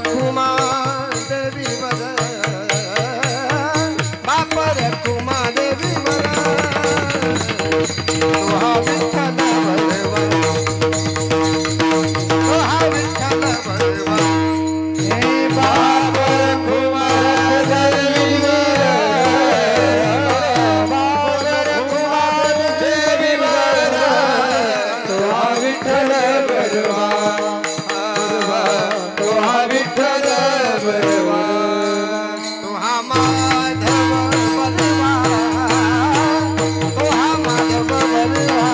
रखुमा देवी वर बाप रखुमा देवी वर तुहा विठ्ठल भरवा तुहा विठ्ठल भरवा हे बाप रखुमा देवी वर बाप रखुमा देवी वर तुहा विठ्ठल भरवा तुहा विठ्ठल भरवा तुहा माधव भरवा तुहा माधव भरवा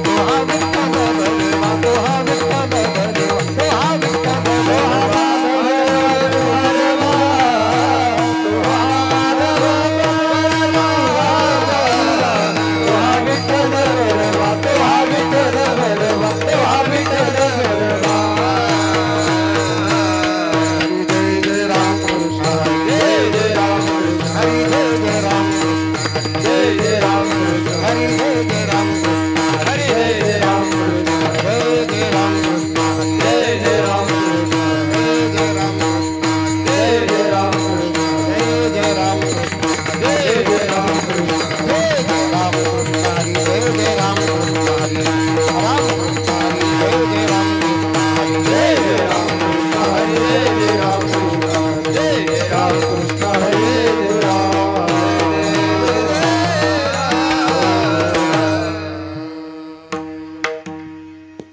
तुहा विठ्ठल भरवा तुहा विठ्ठल भरवा तुहा विठ्ठल भरवा तुहा माधव भरवा तुहा विठ्ठल भरवा तुहा विठ्ठल भरवा तुहा विठ्ठल भरवा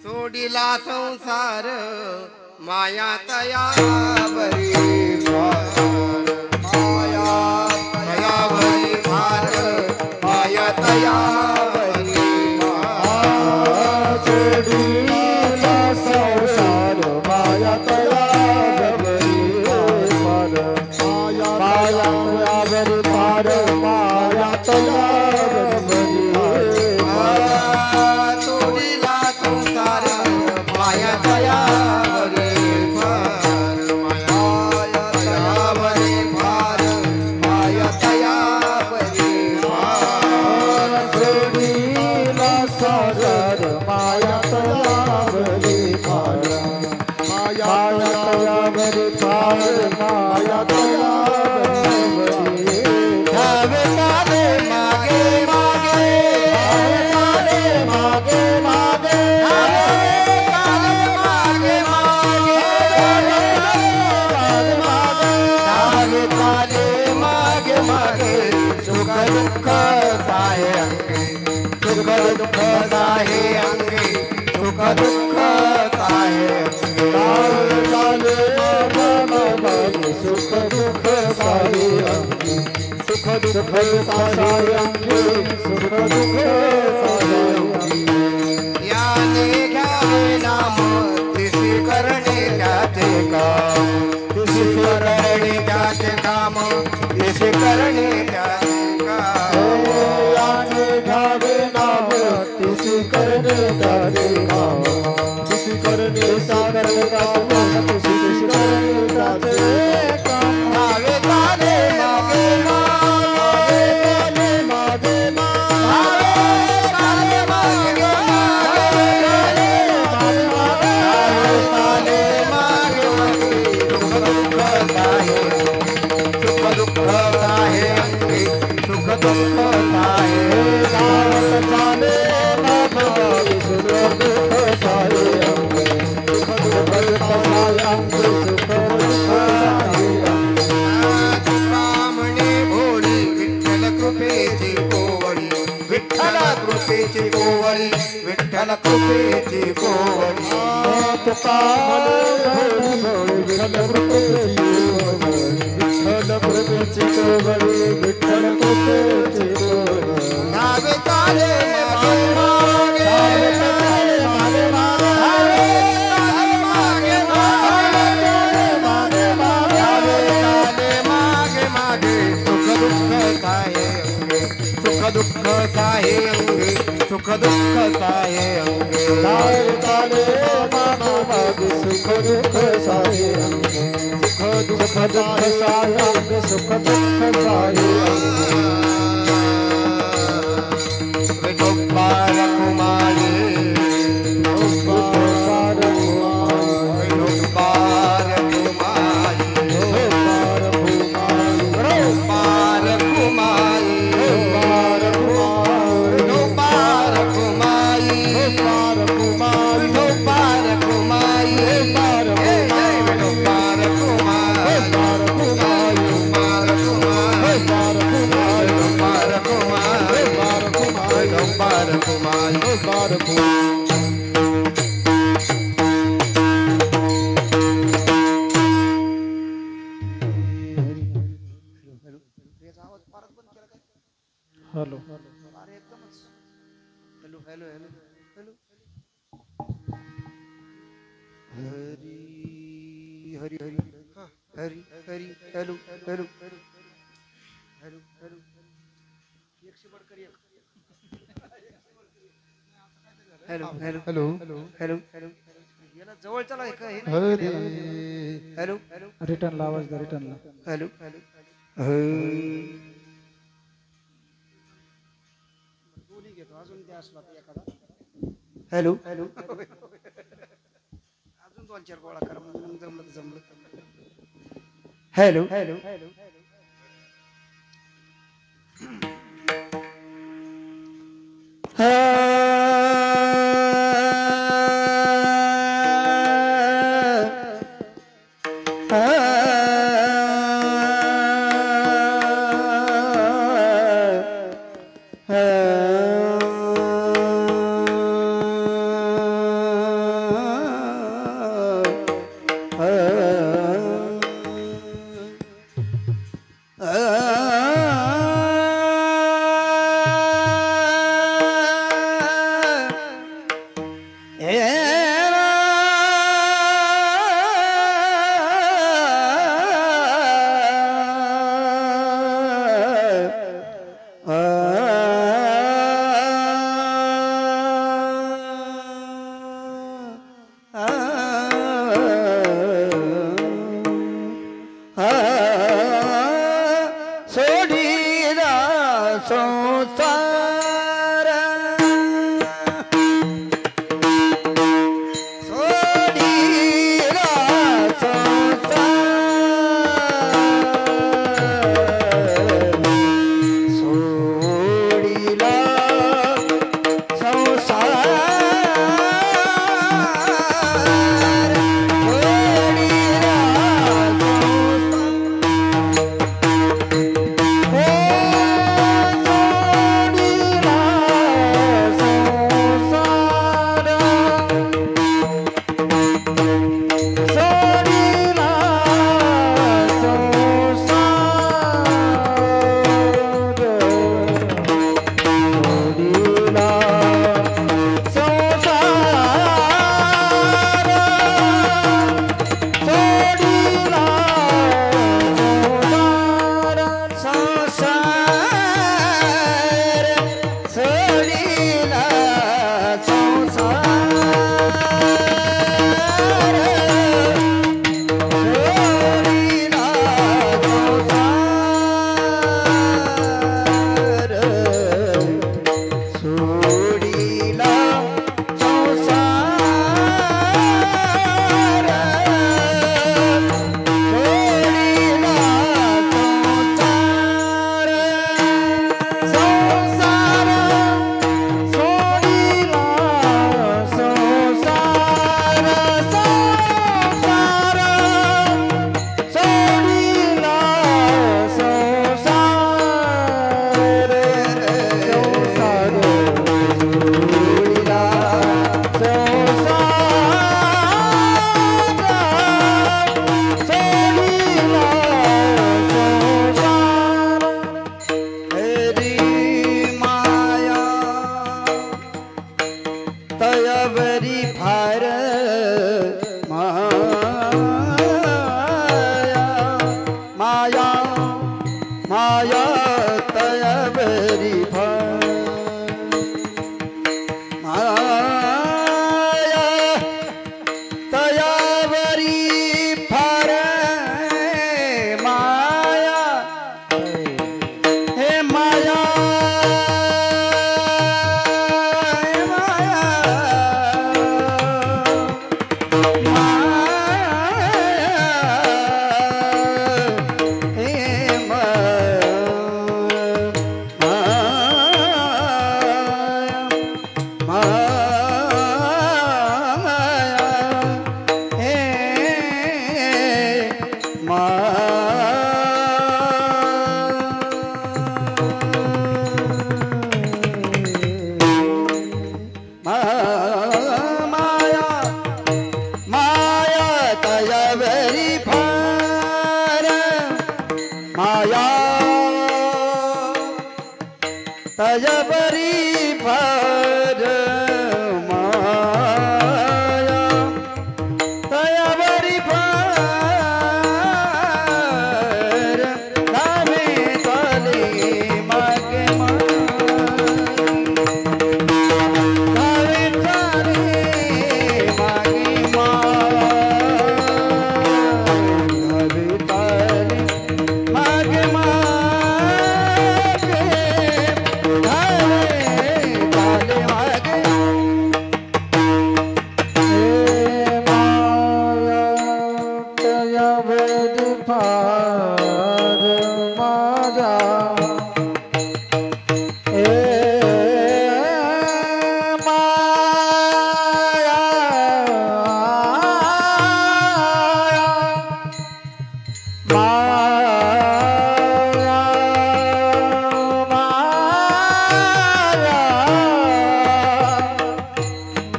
सोडिला संसार माया तया बरी माया तया बरी भार माया तया बरी सोडिला संसार माया तया बरी भार माया बरी भार माया तया बरी सोडिला संसार माया तया बरी भार माया तया बरी भार माया तया बरी भार सोडिला संसार माया तया बरी भार माया तया बरी भार माया तया बरी धावे तारे मागे मागे धावे तारे मागे मागे धावे तारे मागे मागे सुख दुःख साहे अंगे सुख दुःख साहे अंगे सुख दुःख साहे अंगे मागे सुख दुःख साहे अंगे सुख दुःख साहे अंगे सुख दुःख साहे अंगे याने घ्यावे नाम तिसी करणे त्याचे काम तिसी करणे त्याचे काम तिसी करणे त्याचे काम याने घ्यावे नाम तिसी करणे त्याचे काम तिसी करणे सागरणे काम तिसी करणे त्याचे काम धावे तारे मागे मागे मागे मागे तारे मागे सुख दुःख साहे अंगे सुख दुःख साहे गावत चाले मागे सुख दुःख साहे अंगे सुख दुःख साहे अंगे सुख दुःख साहे तुकामणे भोळी विठ्ठल कृपेची कोवळी विठ्ठल कृपेची कोवळी विठ्ठल कृपेची कोवळी तुकामणे भोळी विठ्ठल कृपेची विठ्ठल कृपेची कोवळी विठ्ठल कृपेची कोवळी धावे तारे मागे मागे धावे तारे मागे मागे धावे तारे मागे मागे धावे तारे मागे मागे सुख दुःख साहे अंगे सुख दुःख साहे अंगे सुख दुःख साहे अंगे धावे तारे मागे मागे सुख दुःख साहे अंगे सुख दुःख साहे अंगे सुख दुःख साहे अंगे विठोबार कुमारी विठोबार हॅलो अरे एकदमच hello hello hello hello Hari Hari Hari Hari Hari hello hello hello hello एकशे बडकर एक hello hello hello hello hello याला जवळ चला हे हॅलो हॅलो रिटर्न ला आवाज द्या रिटर्न ला हॅलो हॅलो दोन्ही घेतो अजून द्या असला तर एखादा हॅलो हॅलो अजून 2-4 गोळा करा मग जमलं तर जमलं हॅलो हॅलो हॅलो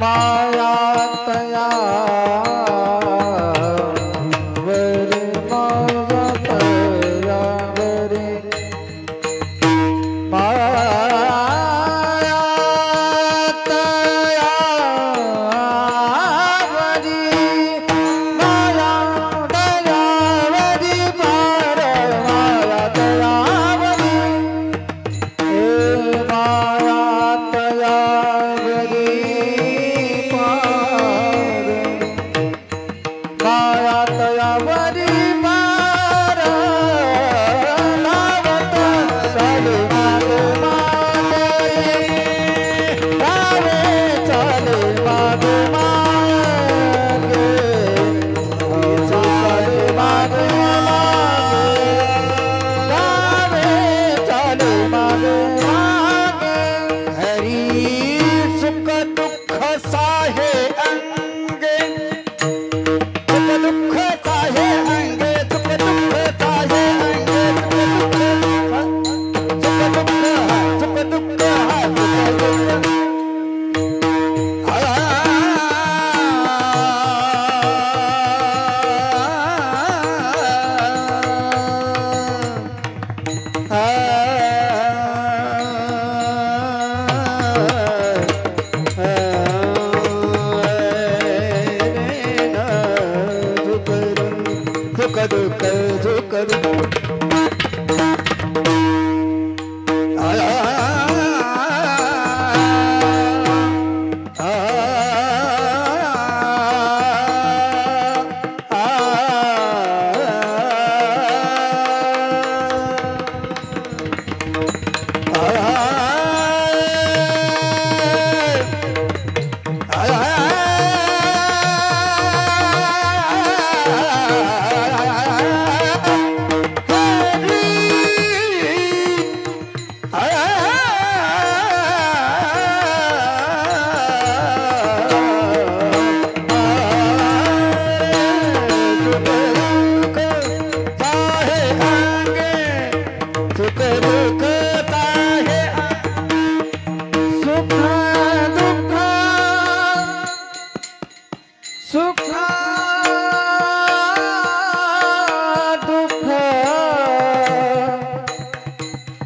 माया तया वरे माया तया वरे माया तया वरी माया तया वरी पार माया तया वरी माया तया वरी पार माया तया वरी पार लावत चाले मागे लावे चाले मागे चाले मागे लावे चाले मागे हरी सुख दुख साहे अंगे सुख दुख साहे अंगे सुख दुख साहे अंगे सुख दुख सुख दुख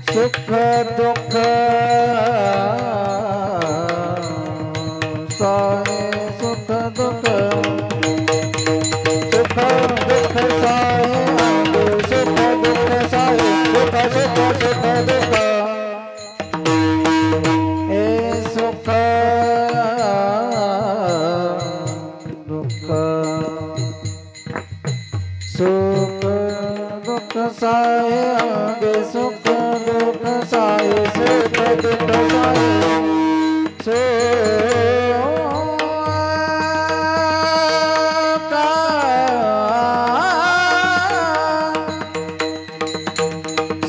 सुख दुख साहे सुख दुख सुख दुख साहे सुख दुख साहे सुख सुख सुख दुख ए सुख दुख सुख दुख साहे आगे सुख दुख साहे सुख दुख साहे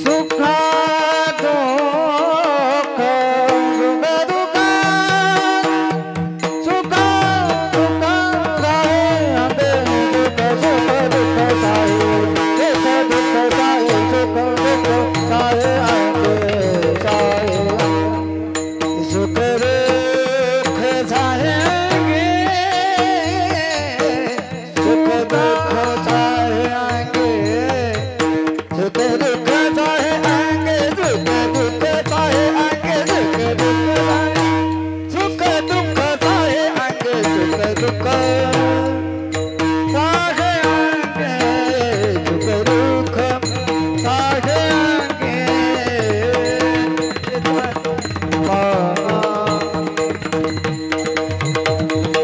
सुख दुख दुख सुख दुख साहे आगे सुख सुख दुख साहे सुख दुख साहे सुख दुख साहे आगे साहे सुख दुख साहेंगे सुख दुख साहे आगे सुख दुख साहे आगे सुख दुख साहे आगे सुख दुख सुख दुख साहे आगे सुख दुख साहे आगे सुख दुख साहे आगे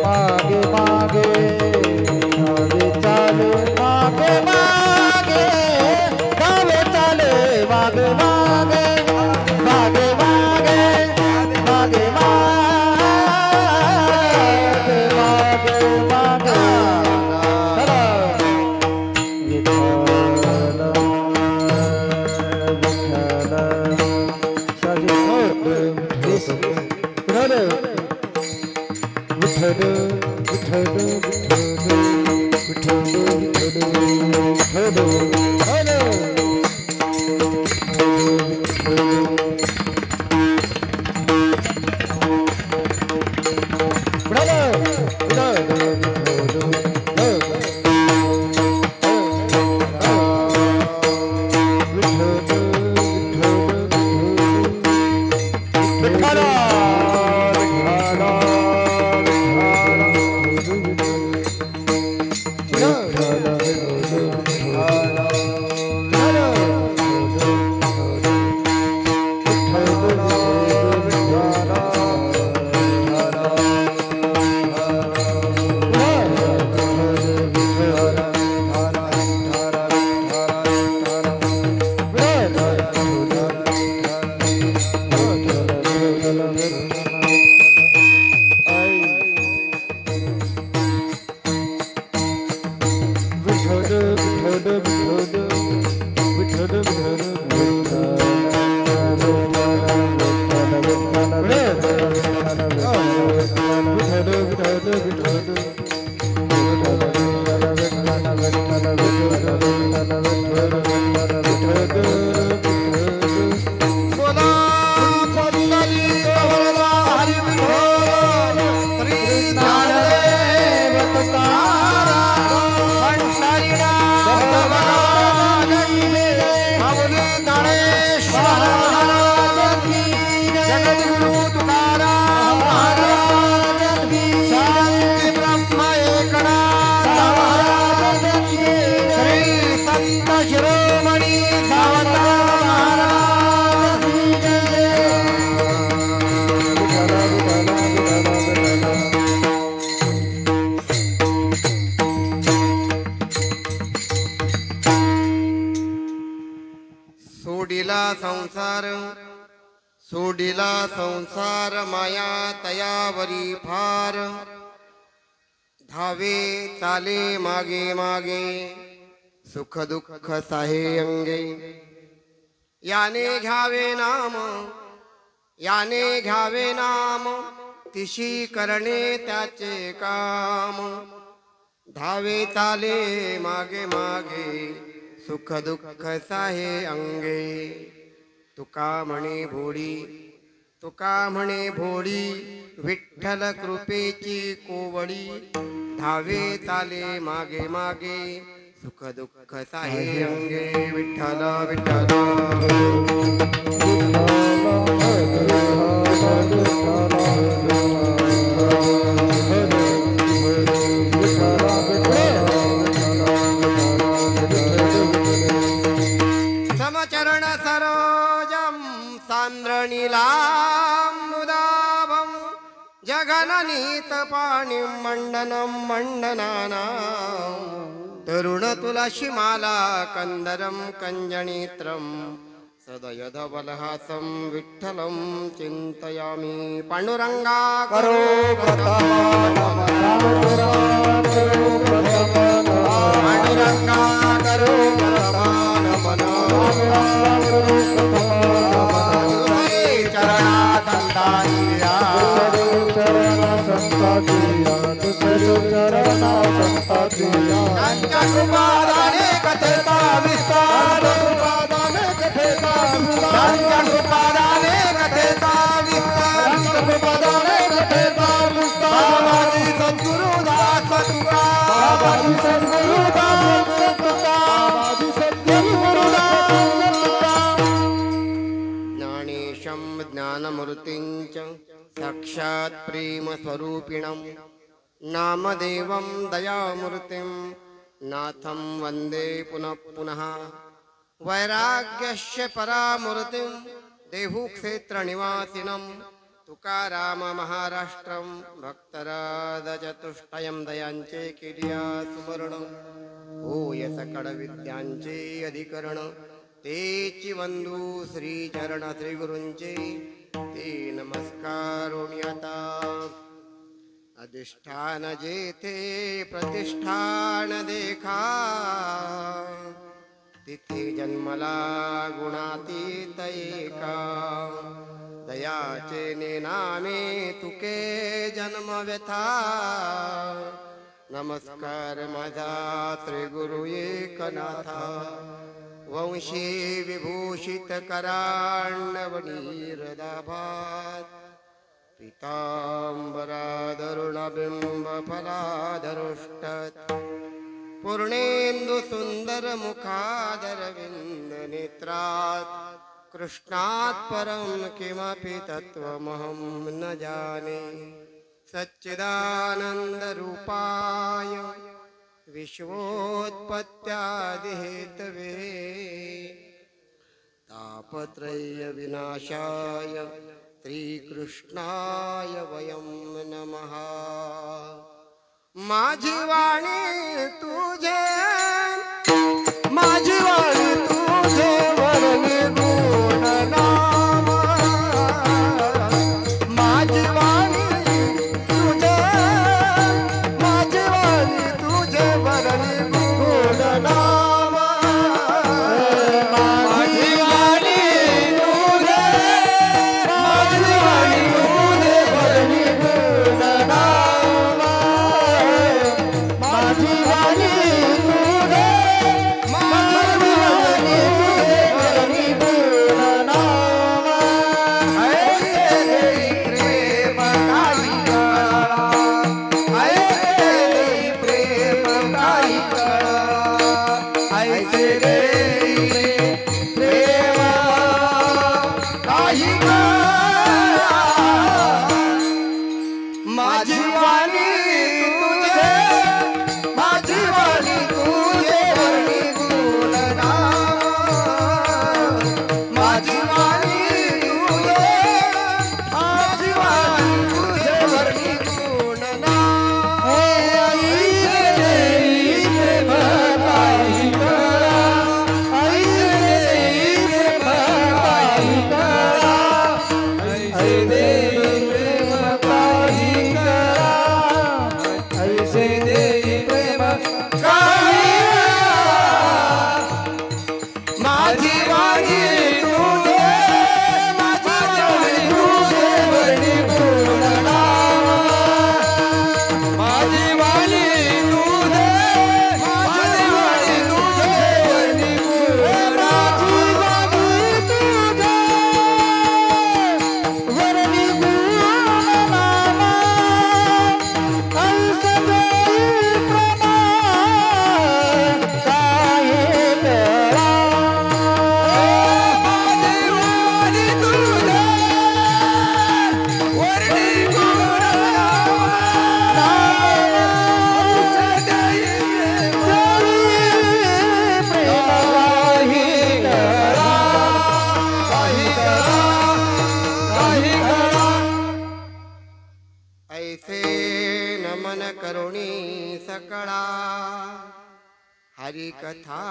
मागे मागे गावे चाले मागे मागे गावे चाले मागे मागे मागे मागे मागे मागे मागे Brother! सोडिला संसार माया तयावरी फार धावे चाले मागे मागे सुख दुःख साहे अंगे याने घ्यावे नाम तिशी करणे त्याचे काम धावे चाले मागे मागे सुख दुःख साहे अंगे तुका म्हणे भोडी विठ्ठल कृपेची कोवळी धावे चाले मागे मागे सुख दुःख साहे अंगे विठ्ठल विठ्ठल समचरण सरोजम सांद्रणीलामुदाभं जगननीत पाणी मंडनं मंडनाना तरुण तुलसी माला कंदरं कंजनेत्रं सदयधवलहासं विठ्ठलं चिन्तयामि पांडुरंगा करो पांडुरंगा करो त्यांच्या कृपादाने कथेचा विस्तार त्यांच्या कृपादाने कथेचा विस्तार बाबाजी सद्गुरुदास तुका ज्ञानेशं ज्ञानमूर्तिञ्च साक्षात् प्रेम स्वरूपिणं नामदेवं दयामूर्तिं नाथं वन्दे पुनः पुनः वैराग्यस्य परामूर्तिं देहुक्षेत्रनिवासिनं तुकाराम महाराष्ट्रं भक्तराजचतुष्टयं दयांचे किर्या सुवर्ण होय सकळ विद्यांचे अधिकरण तेची वंदू श्रीचरण श्रीगुरूंचे ते नमस्कारोणी आता अधिष्ठान जेथे प्रतिष्ठान देखा तिथे जन्मला गुणातीत एका दयाचे नेनामे तुके जन्म व्यथा नमस्कार माझा श्रीगुरु एकनाथा वंशी विभूषित कराण्डवनीरदाभात पीतांबराधरुणबिंब फलाधरुष्टत पूर्णेन्दु सुंदर मुखादरविंद नेत्रात् कृष्णात् परं किमपि तत्त्वमहं न जाने सच्चिदानंद रूपाय विश्वोत्पत्त्यादिहेतवे तापत्रय विनाशाय श्रीकृष्णाय वयं नमः माझी वाणी तुझे वरणी गुण नाम माझी वाणी तुझे वरणी गुण नाम माझी वाणी तुझे वरणी गुण नाम नमन करुणी सकळा हरी कथा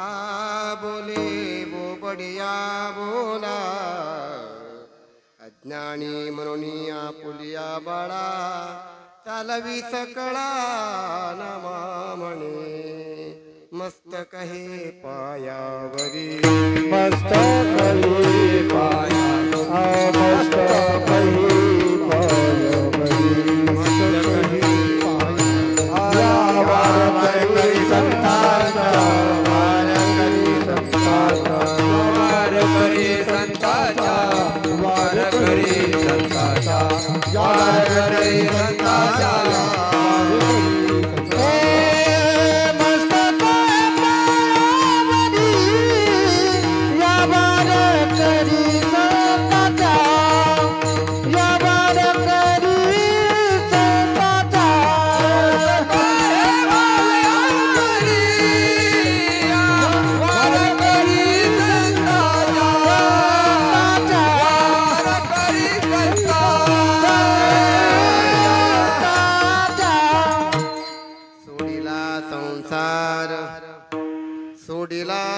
बोले बोबडिया बोला अज्ञानी म्हणून आपुलिया बाळा चालवी सकळा नमा म्हणे मस्तक हे पायावरी मस्तक हे पाया मस्तक हे पायावरी मस्तक हे पाया वारकरी संतांचा वारकरी संतांचा वारकरी संतांचा वारकरी संतांचा वारकरी संतांचा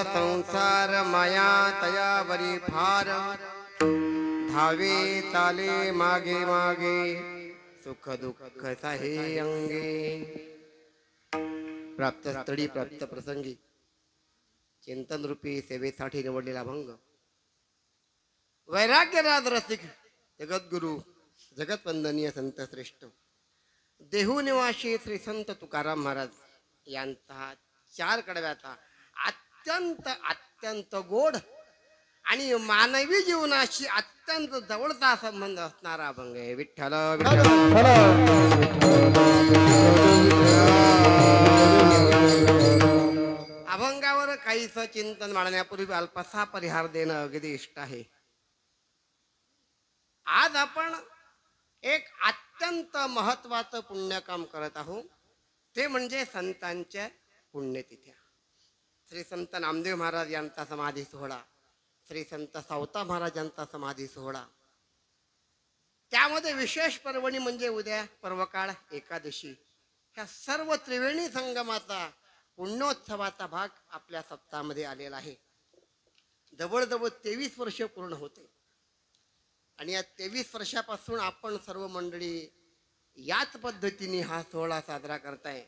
संसार माया तयावरी फार धावे चाले मागे मागे सुख दुःख साहे अंगे प्राप्त स्थळी प्राप्त प्रसंगी चिंतन रूपी सेवेसाठी निवडलेला भंग वैराग्यराज रसिक जगद्गुरु जगतवंदनीय संत श्रेष्ठ देहू निवासी श्री संत तुकाराम महाराज यांचा 4 कडव्याचा अत्यंत अत्यंत गोड आणि मानवी जीवनाशी अत्यंत जवळचा संबंध असणारा अभंग आहे. विठ्ठल अभंगावर काहीच चिंतन मांडण्यापूर्वी अल्पसा परिहार देणं अगदी इष्ट आहे. आज आपण एक अत्यंत महत्वाचं पुण्यकाम करत आहोत, ते म्हणजे संतांच्या पुण्यतिथ्या. श्री संत नामदेव महाराज यांचा समाधी सोहळा, श्री संत सावता महाराज यांचा समाधी सोहळा, त्यामध्ये विशेष पर्वणी म्हणजे उद्या पर्वकाळ एकादशी, ह्या सर्व त्रिवेणी संगमाचा पुण्योत्सवाचा भाग आपल्या सप्ताहामध्ये आलेला आहे. जवळजवळ 23 वर्ष पूर्ण होते आणि या 23 वर्षापासून आपण सर्व मंडळी याच पद्धतीने हा सोहळा साजरा करताय.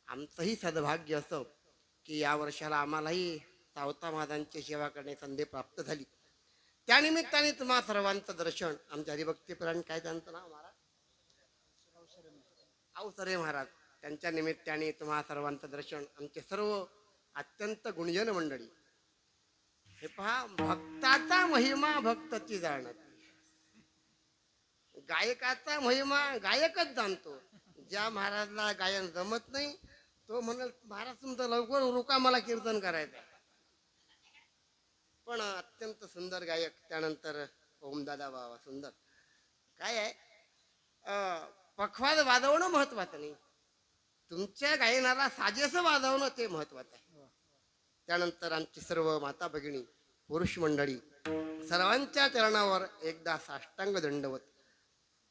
आमचंही सद्भाग्य असं की या वर्षाला आम्हालाही सावता महाराजांची सेवा करण्याची संधी प्राप्त झाली. त्यानिमित्ताने तुम्हा सर्वांचं दर्शन आमच्या हरिभक्तीपरायण काय त्यांचं नाव महाराज अवसरे महाराज, त्यांच्या निमित्ताने तुम्हा सर्वांचं दर्शन आमचे सर्व अत्यंत गुणजन मंडळी. हे पहा, भक्ताचा महिमा भक्तची जाणत, गायकाचा महिमा गायकच जाणतो. ज्या महाराजला गायन जमत नाही तो म्हणाल महाराज तुमचं लवकर रुका, मला कीर्तन करायचं. पण अत्यंत सुंदर गायक. त्यानंतर ओमदादा बाबा सुंदर. काय आहे, पखवाद वाजवणं महत्वाचं नाही, तुमच्या गायनाला साजेसं वाजवणं ते महत्वाचं आहे. त्यानंतर आमची सर्व माता भगिनी पुरुष मंडळी सर्वांच्या चरणावर एकदा साष्टांग दंडवत.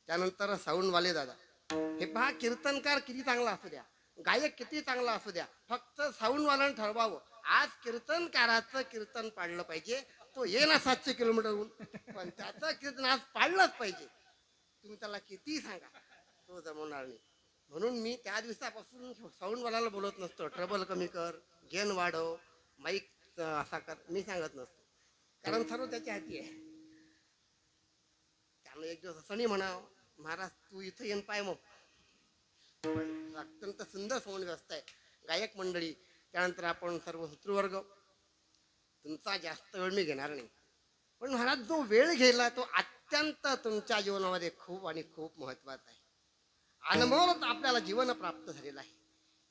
त्यानंतर साऊंडवाले दादा. हे पहा, कीर्तनकार किती चांगला असू द्या, गायक किती चांगला असू द्या, फक्त साऊंडवाल्यानं ठरवावं आज कीर्तनकाराचं कीर्तन पाडलं पाहिजे. तो ये ना 700 किलोमीटरहून, पण त्याचं कीर्तन आज पाडलंच पाहिजे. तुम्ही त्याला किती सांगा तो जमवणार नाही. म्हणून मी त्या दिवसापासून साऊंडवाल्याला बोलत नसतो, ट्रबल कमी कर, गेन वाढव, माईक असा कर, मी सांगत नसतो, कारण सर्व त्याच्या हाती आहे. त्यानं एक दिवस असं नाही म्हणावं महाराज तू इथं येऊन पाय. मग अत्यंत सुंदर सोहळा व्यवस्था आहे. गायक मंडळी, त्यानंतर आपण सर्व सूत्रवर्ग, तुमचा जास्त वेळ मी घेणार नाही, पण महाराज जो वेळ घेतला तो अत्यंत तुमच्या जीवनामध्ये खूप आणि खूप महत्वाचा आहे. अनमोल आपल्याला जीवन प्राप्त झालेलं आहे.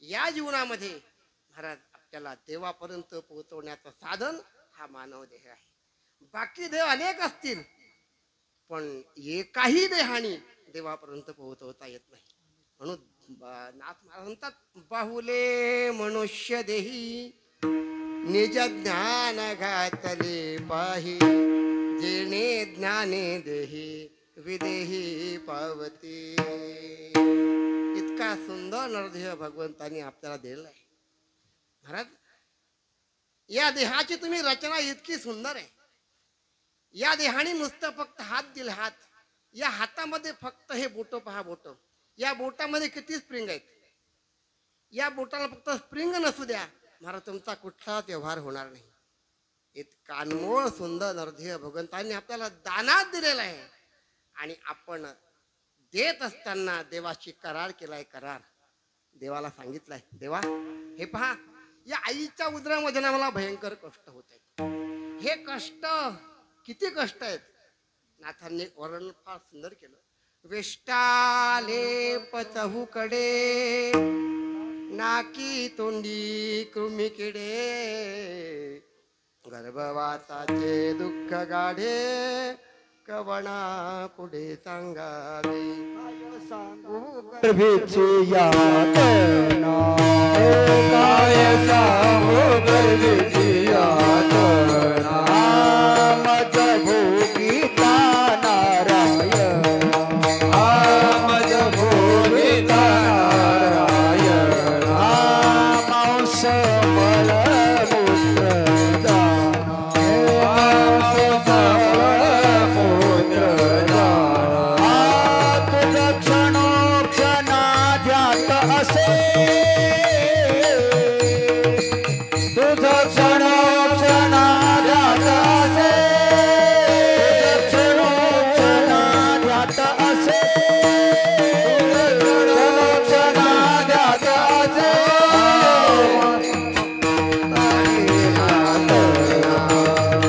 या जीवनामध्ये महाराज आपल्याला देवापर्यंत पोहोचवण्याचं साधन हा मानव देह आहे. बाकी देव अनेक असतील, पण एकाही देहाने देवापर्यंत पोहोचवता येत नाही. म्हणून नाथ महाराज म्हणतात, बाहुले मनुष्य देही निज ज्ञान घातले पाही, जेणे ज्ञाने देही विदेही पावती. इतका सुंदर नरदेह भगवंतानी आपल्याला दिलेला आहे. महाराज, या देहाची तुम्ही रचना इतकी सुंदर आहे. या देहाने नुसतं फक्त हात दिले, हात. या हातामध्ये फक्त हे बोट पहा, बोट. या बोटामध्ये किती स्प्रिंग आहेत. या बोटाला फक्त स्प्रिंग नसू द्या, महाराज, तुमचा कुठलाच व्यवहार होणार नाही. इतका अनमोल सुंदर नरदेह भगवंतांनी आपल्याला दानात दिलेला आहे. आणि आपण देत असताना देवाशी करार केलाय. करार देवाला सांगितलाय, देवा हे पहा, या आईच्या उदरामध्ये ना मला भयंकर कष्ट होत आहेत. हे कष्ट किती कष्ट आहेत. नाथांनी वर्णन फार सुंदर केलं. वेष्टाले पचहूकडे, नाकी तोंडी कृमी किडे, गर्भवासाचे दुःख गाढे, कवणा पुढे सांगावे. गर्भीची यातना, काय सांगू गर्भीची यातना, मज भोगिता नारायण, मज भोगिता नारायण, मांस मल मूत्र दान, मांस मल मूत्र दान, तुझ क्षणोक्षणा ध्यात असे, तुझ क्षणोक्षणा ध्यात असे, तुझ क्षणोक्षणा ध्यात असे, तुझ क्षणोक्षणा ध्यात असे.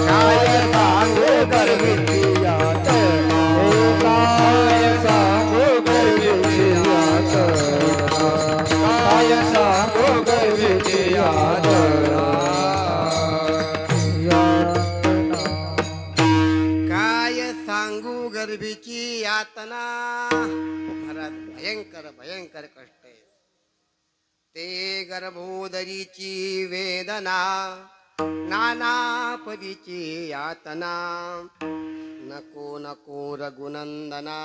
काय सांगू गर्भीची यातना, काय सांगू गर्भीची यातना, काय सांगू गर्भीची यातना, यातना. काय सांगू गर्भीची यातना. महाराज, भयंकर भयंकर कष्ट आहे. ते गर्भोदरीची वेदना, नाना परीची यातना, नको नको रघुनंदना,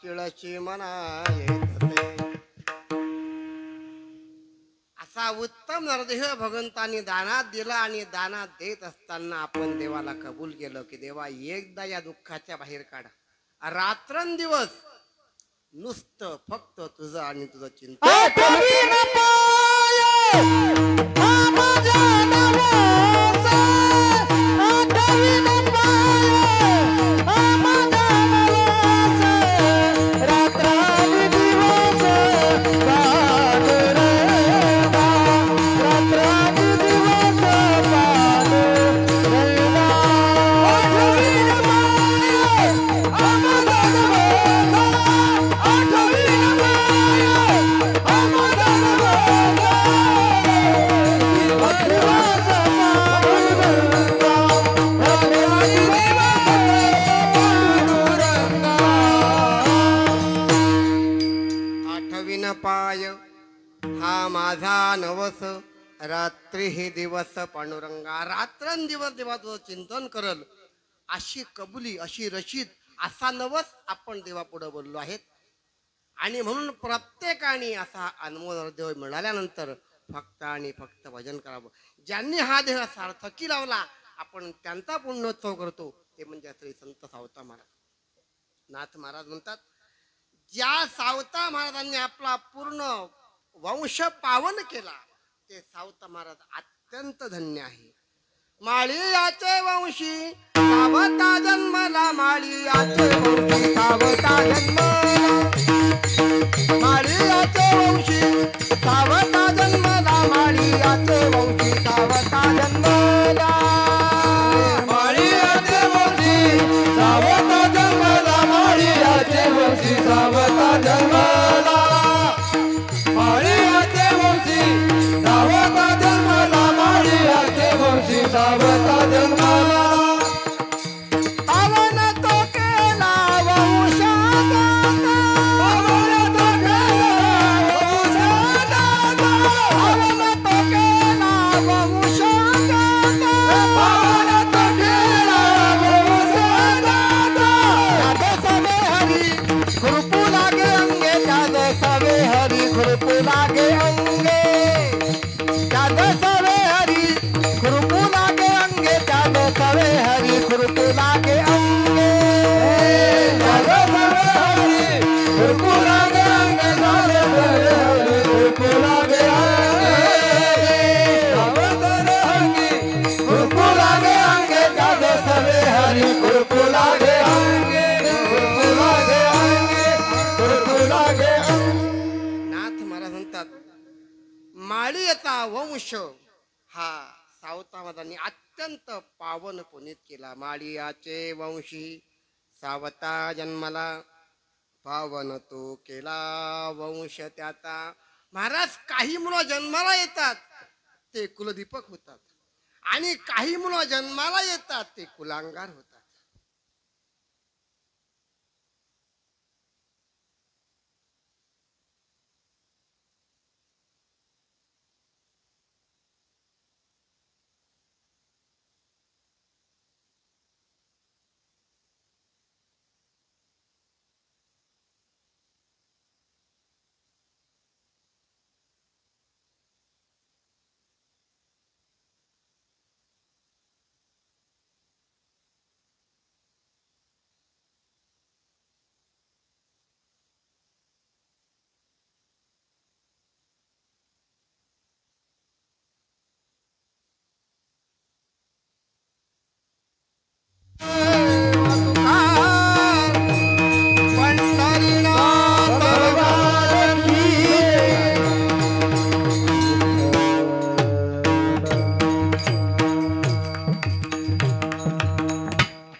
चिळशी मना येत असे. असा उत्तम नरदेह भगवंतांनी दानात दिला. आणि दानात देत असताना आपण देवाला कबूल केलं की देवा, एकदा या दुःखाच्या बाहेर काढा. रात्रंदिवस नुसतं फक्त तुझं आणि तुझं चिंतन. आठवीन पाय, हा माझा नवसा, आठवीन पाय, हा माझा नवसा, रात्रादिवस पांडुरंगा, रात्रादिवस पांडुरंगा. आठवीन पाय, हा माझा नवसा, आठवीन पाय, हा माझा नवसा, रात्रादिवस पांडुरंगा, रात्रादिवस पांडुरंगा. आठवीन पाय हा माझा नवस, रात्री हे दिवस पांडुरंगा. रात्रंदिवस देवा तुझं चिंतन करल, अशी कबुली, अशी रशीद, असा नवस आपण देवापुढे बोललो आहेत. आणि म्हणून प्रत्येकाने असा अनमोल देव मिळाल्यानंतर फक्त आणि फक्त भजन करावं. ज्यांनी हा देह सार्थकी लावला, आपण त्यांचा पुण्योत्सव करतो, ते म्हणजे श्री संत सावता महाराज. नाथ महाराज म्हणतात, ज्या सावता महाराजांनी आपला पूर्ण वंश पावन केला, ते सावता महाराज अत्यंत धन्य आहे. माळी याचे वंशी सावता जन्मला, माळी याचे वंशी सावता जन्मला, माळी याचे वंशी सावता जन्मला, माळी याचे वंशी सावता जन्मला, माळी याचे वंशी सावता जन्मला, माळी याचे वंशी सावता जन्मला, माळी याचे वंशी सावता जन्मला, माळी याचे वंशी सावता जन्मला. पावन तो केला वंशाचा, पावन तो केला वंशाचा, पावन तो केला खुरपू लागे अंगे त्याद सवे हरी खुरपू लागे अंगे त्याद सवे हरी खुरपू लागे अंगे त्याद सवे हरी खुरपू लागे अंगे त्याद सवे हरी खुरपू लागे अंगे खुरपू लागे अंगे त्याद सवे हरी खुरपू लागे अंगे खुरपू लागे अंगे खुरपू लागे नाथ महाराज म्हणतात माळीयचा वंश हा सावतावादांनी अत्यंत पावन पुनीत केला. माळीयाचे वंशी सावता जन्मला पावन तो केला वंश त्याचा. महाराज काही मुलं जन्माला येतात ते कुलदीपक होतात आणि काही मुलं जन्माला येतात ते कुलांगार होतात.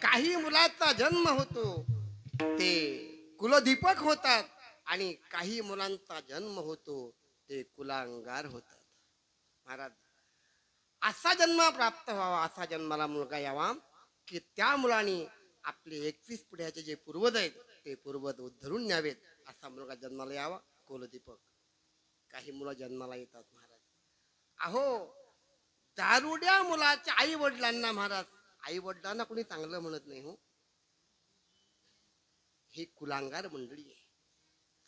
काही मुलाचा जन्म होतो ते कुलदीपक होतात आणि काही मुलांचा जन्म होतो ते कुलांगार होतात. महाराज असा जन्म प्राप्त व्हावा, असा जन्माला मुलगा यावा की त्या मुलाने आपले 21 पिढ्याचे जे पूर्वज आहेत ते पूर्वज उद्धरून न्यावेत, असा मुलगा जन्माला यावा कुलदीपक. काही मुलं जन्माला येतात महाराज. अहो दारुड्या मुलाच्या आई वडिलांना महाराज, आई वडिलांना कोणी चांगलं म्हणत नाही हो. ही कुलांगार मंडळी आहे.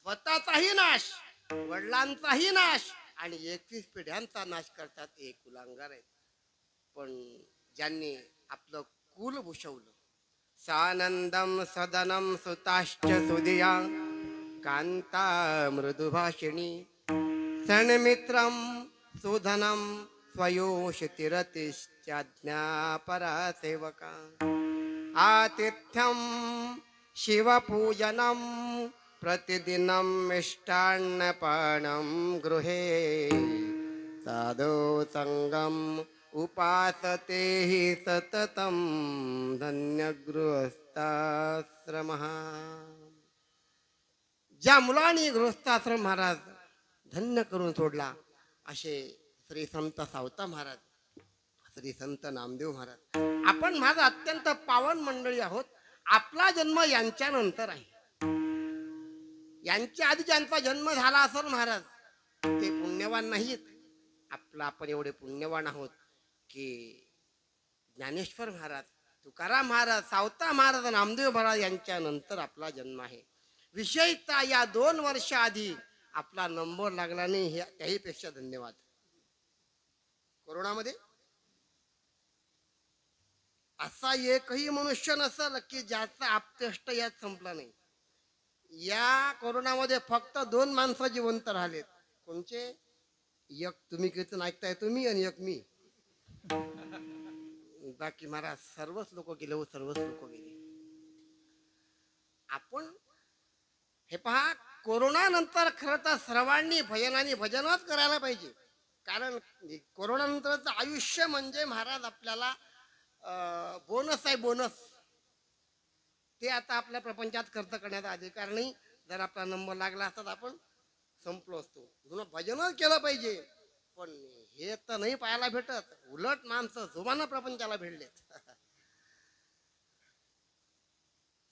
स्वतःचाही नाश, वडिलांचाही नाश आणि 21 पिढ्यांचा नाश करतात हे कुलांगार आहेत. पण ज्यांनी आपलं कुल भूषवलं, सानंदम सदनम सुताश्च सुधिया कांता मृदुभाषिणी सन्मित्रम सुधनम स्वयोषितिरतिश्चाज्ञापरा सेवका आतिथ्यम शिवपूजनम प्रतिदिनं मिष्टान्नपानं गृहे साधो संगम उपासते हि सततं धन्यगृहस्थाश्रमः. ज्या मुलांनी गृहस्थाश्रम महाराज धन्य करून सोडला असे श्री संत सावता महाराज, श्री संत नामदेव महाराज. आपण महाराज अत्यंत पावन मंडळी आहोत. आपला जन्म यांच्यानंतर आहे. यांच्या आधी ज्यांचा जन्म झाला असेल महाराज ते पुण्यवान नाहीत. आपला आपण एवढे पुण्यवान आहोत की ज्ञानेश्वर महाराज, तुकाराम महाराज, सावता महाराज, नामदेव महाराज यांच्या नंतर आपला जन्म आहे. विशेषतः या 2 वर्ष आधी आपला नंबर लागला नाही, त्याही पेक्षा धन्यवाद. कोरोनामध्ये असा एकही मनुष्य नसेल की ज्याचा आपतेष्ट यात संपला नाही. या कोरोनामध्ये फक्त 2 माणसं जिवंत राहिलेत. कोणचे? एक तुम्ही कीर्तन ऐकताय तुम्ही आणि एक मी. बाकी महाराज सर्वच लोक गेले हो, सर्वच लोक गेले. आपण हे पहा, कोरोना नंतर खरं तर सर्वांनी भजन आणि भजनच करायला पाहिजे. कारण कोरोना नंतरचं आयुष्य म्हणजे महाराज आपल्याला बोनस आहे, बोनस. ते आता आपल्या प्रपंचात खर्च करण्याचा अधिकार नाही. जर आपला नंबर लागला असता तर आपण संपलो असतो. म्हणून भजनच केलं पाहिजे. पण हे तर नाही पाहायला भेटत. उलट माणसं जोमानं प्रपंचाला भेटलेत.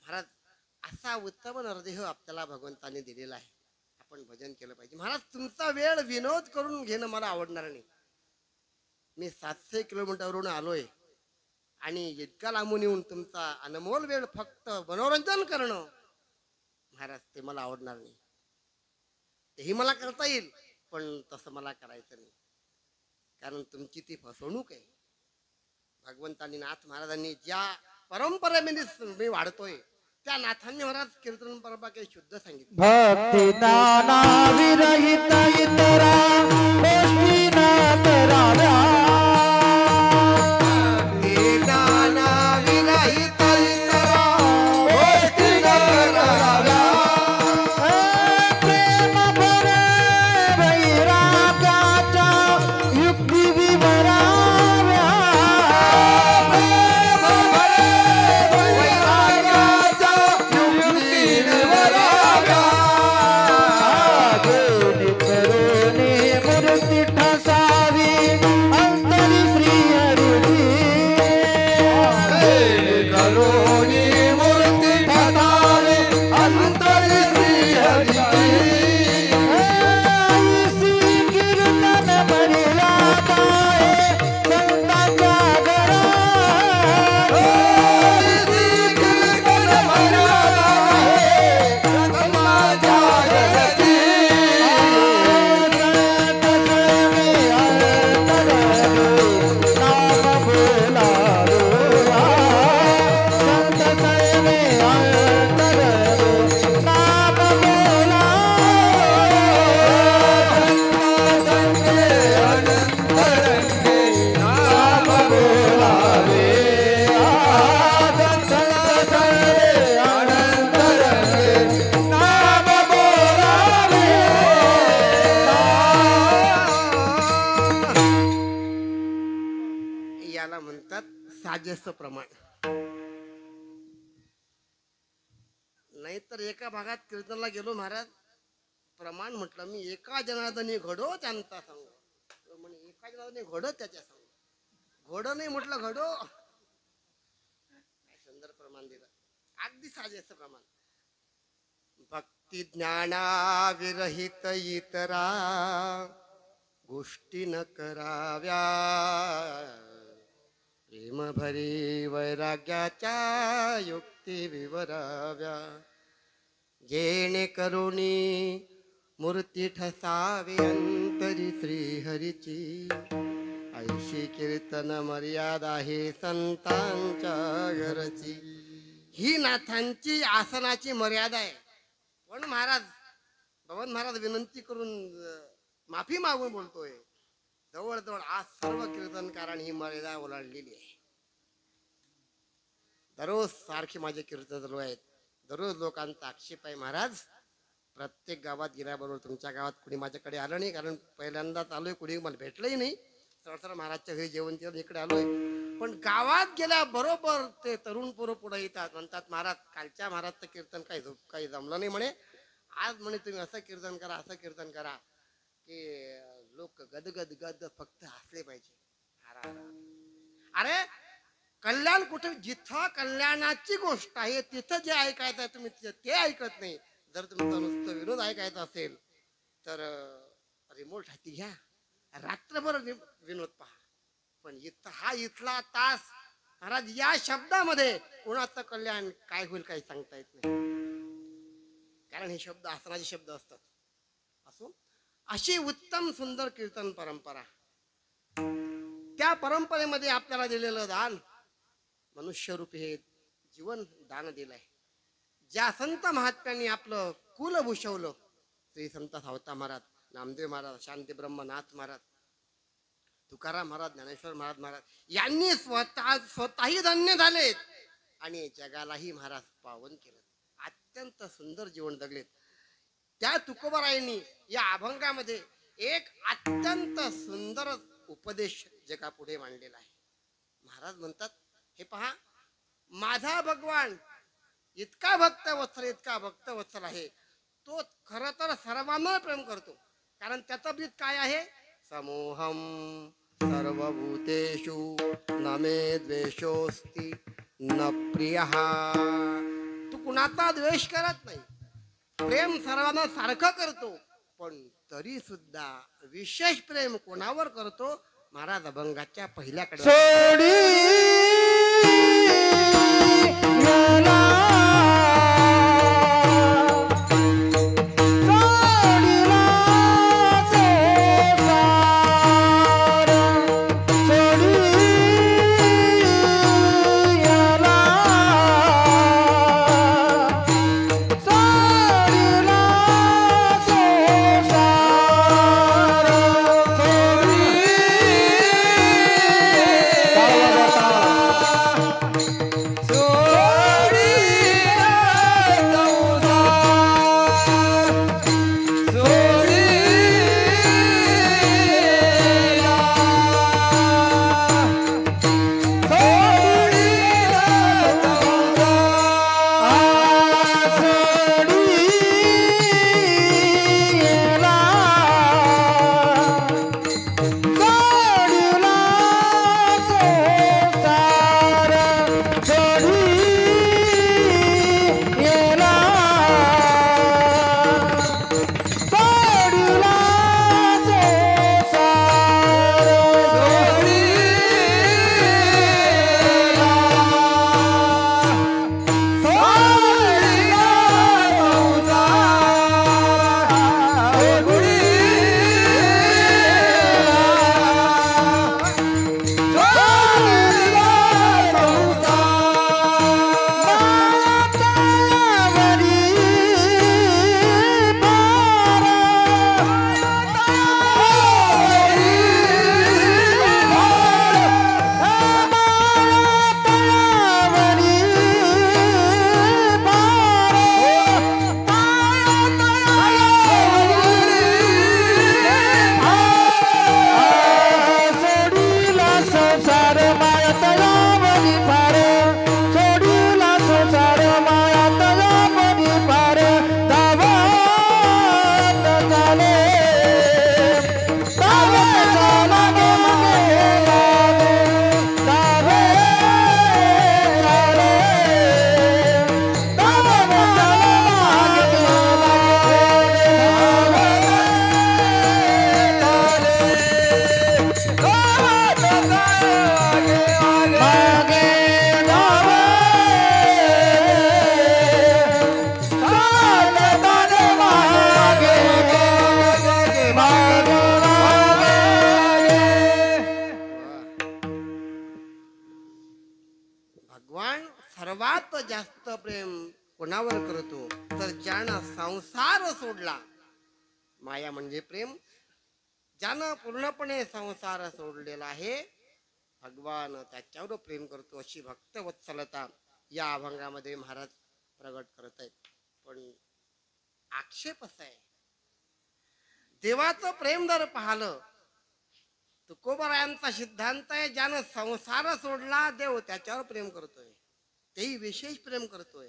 महाराज असा उत्तम नरदेह आपल्याला भगवंताने दिलेला आहे. आपण भजन केलं पाहिजे. महाराज तुमचा वेळ विनोद करून घेणं मला आवडणार नाही. मी 700 किलोमीटरवरून आलोय आणि इतका लांबून येऊन तुमचा अनमोल वेळ फक्त मनोरंजन करणं महाराज ते मला आवडणार नाही. तेही मला करता येईल, पण तसं मला करायचं नाही, कारण तुमची ती फसवणूक आहे. भगवंतांनी नाथ महाराजांनी ज्या परंपरेमध्ये मी वाढतोय त्या नाथांनी महाराज कीर्तन परंपरा काही शुद्ध सांगितलं. भक्ती दाना विरहित इतरा गोष्टी न कराव्या. भक्ती दाना विरहित इतरा गोष्टी न कराव्या. प्रेम भरे वैराग्याच्या युक्ती विवराव्या. प्रेम भरे वैराग्याच्या युक्ती विवराव्या. जेणे करुणे मूर्ती ठसावी अंतरी श्रीहरीची. करोनी मूर्ती ठसावी अंतरी श्रीहरीची. ऐसी कीर्तन मर्यादा आहे संतांच्या घरात. ऐसी कीर्तन मर्यादा आहे संतांच्या घराची. याला म्हणतात साजेचं प्रमाण. नाहीतर एका भागात कीर्तनला गेलो महाराज, प्रमाण म्हटलं मी एका जनार्दनी घडो त्यांचा सांगू. तो म्हणे एका जनार्दनी घडो त्याच्या सांगू. घोडो नाही म्हटलं घडो. काय सुंदर प्रमाण दिलं, अगदी साजेचं प्रमाण. भक्ती ज्ञाना विरहित इतरा गोष्टी न कराव्या. प्रेम भरी वैराग्याच्या युक्ती विवराव्या. जेणे करुणी मूर्ती ठसावी अंतरी श्रीहरीची. ऐशी कीर्तन मर्यादा हे संतांच्या घरची. ही नाथांची आसनाची मर्यादा आहे. पण महाराज भगवान महाराज विनंती करून माफी मागून बोलतोय, जवळजवळ आज सर्व कीर्तनकारांनी ही मर्यादा ओलांडलेली आहे. दररोज सारखे माझे कीर्तन चालू आहेत. दररोज लोकांचा आक्षेप आहे, महाराज प्रत्येक गावात गेल्याबरोबर तुमच्या गावात कुणी माझ्याकडे आलं नाही, कारण पहिल्यांदाच आलोय, कुणी मला भेटलंही नाही. सरसर महाराजच्या घरी जेवण केलं, इकडे आलोय. पण गावात गेल्याबरोबर ते तरुण पोरं पुढे येतात, म्हणतात महाराज कालच्या महाराजचं कीर्तन काही जमलं नाही म्हणे, आज म्हणे तुम्ही असं कीर्तन करा, असं कीर्तन करा की लोक गदगद गद फक्त हसले पाहिजे. अरे कल्याण कुठे, जिथं कल्याणाची गोष्ट आहे तिथं जे ऐकायचं आहे तुम्ही ते ऐकत नाही. जर तुमचा नुसतं विनोद ऐकायचा असेल तर रिमोट हाती घ्या, रात्रभर विनोद पहा. पण इथला तास महाराज या शब्दामध्ये कोणाचं कल्याण काय होईल काही सांगता येत नाही, कारण हे शब्द आसनाचे शब्द असतात. असो अशी उत्तम सुंदर कीर्तन परंपरा, त्या परंपरेमध्ये आपल्याला दिलेलं दान मनुष्यरूपी हे जीवन दान दिलंय. ज्या संत महात्म्यांनी आपलं कुल भूषवलं, श्री संत सावता महाराज, नामदेव महाराज, शांती ब्रह्मनाथ महाराज, तुकाराम महाराज, ज्ञानेश्वर महाराज यांनी स्वतःही धन्य झालेत आणि जगालाही महाराज पावन केलं. अत्यंत सुंदर जीवन जगलेत. त्या तुकोबारायांनी या अभंगामध्ये एक अत्यंत सुंदर उपदेश जगापुढे मांडलेला आहे. महाराज म्हणतात, हे पहा, माझा भगवान इतका भक्त वत्सल, इतका भक्त वत्सल आहे, तो खरं तर सर्वांना प्रेम करतो. कारण त्याचा बीज काय आहे, समोहम सर्वभूतेषु न मे द्वेषोस्ति न प्रियः. तू कुणाचा द्वेष करत नाही, प्रेम सर्वांना सारखं करतो, पण तरी सुद्धा विशेष प्रेम कोणावर करतो, महाराज अभंगाच्या पहिल्याकडे सोडी सर्वात जास्त प्रेम कोणावर करतो तर ज्यानं संसार सोडला. माया म्हणजे प्रेम. ज्यानं पूर्णपणे संसार सोडलेला आहे भगवान त्याच्यावर प्रेम करतो. अशी भक्तवत्सलता या अभंगामध्ये महाराज प्रगट करत आहेत. पण आक्षेप असा आहे, देवाचं प्रेम जर पाहिलं तुकोबारायांचा सिद्धांत आहे, ज्यानं संसार सोडला देव त्याच्यावर प्रेम करतोय, तेही विशेष प्रेम करतोय.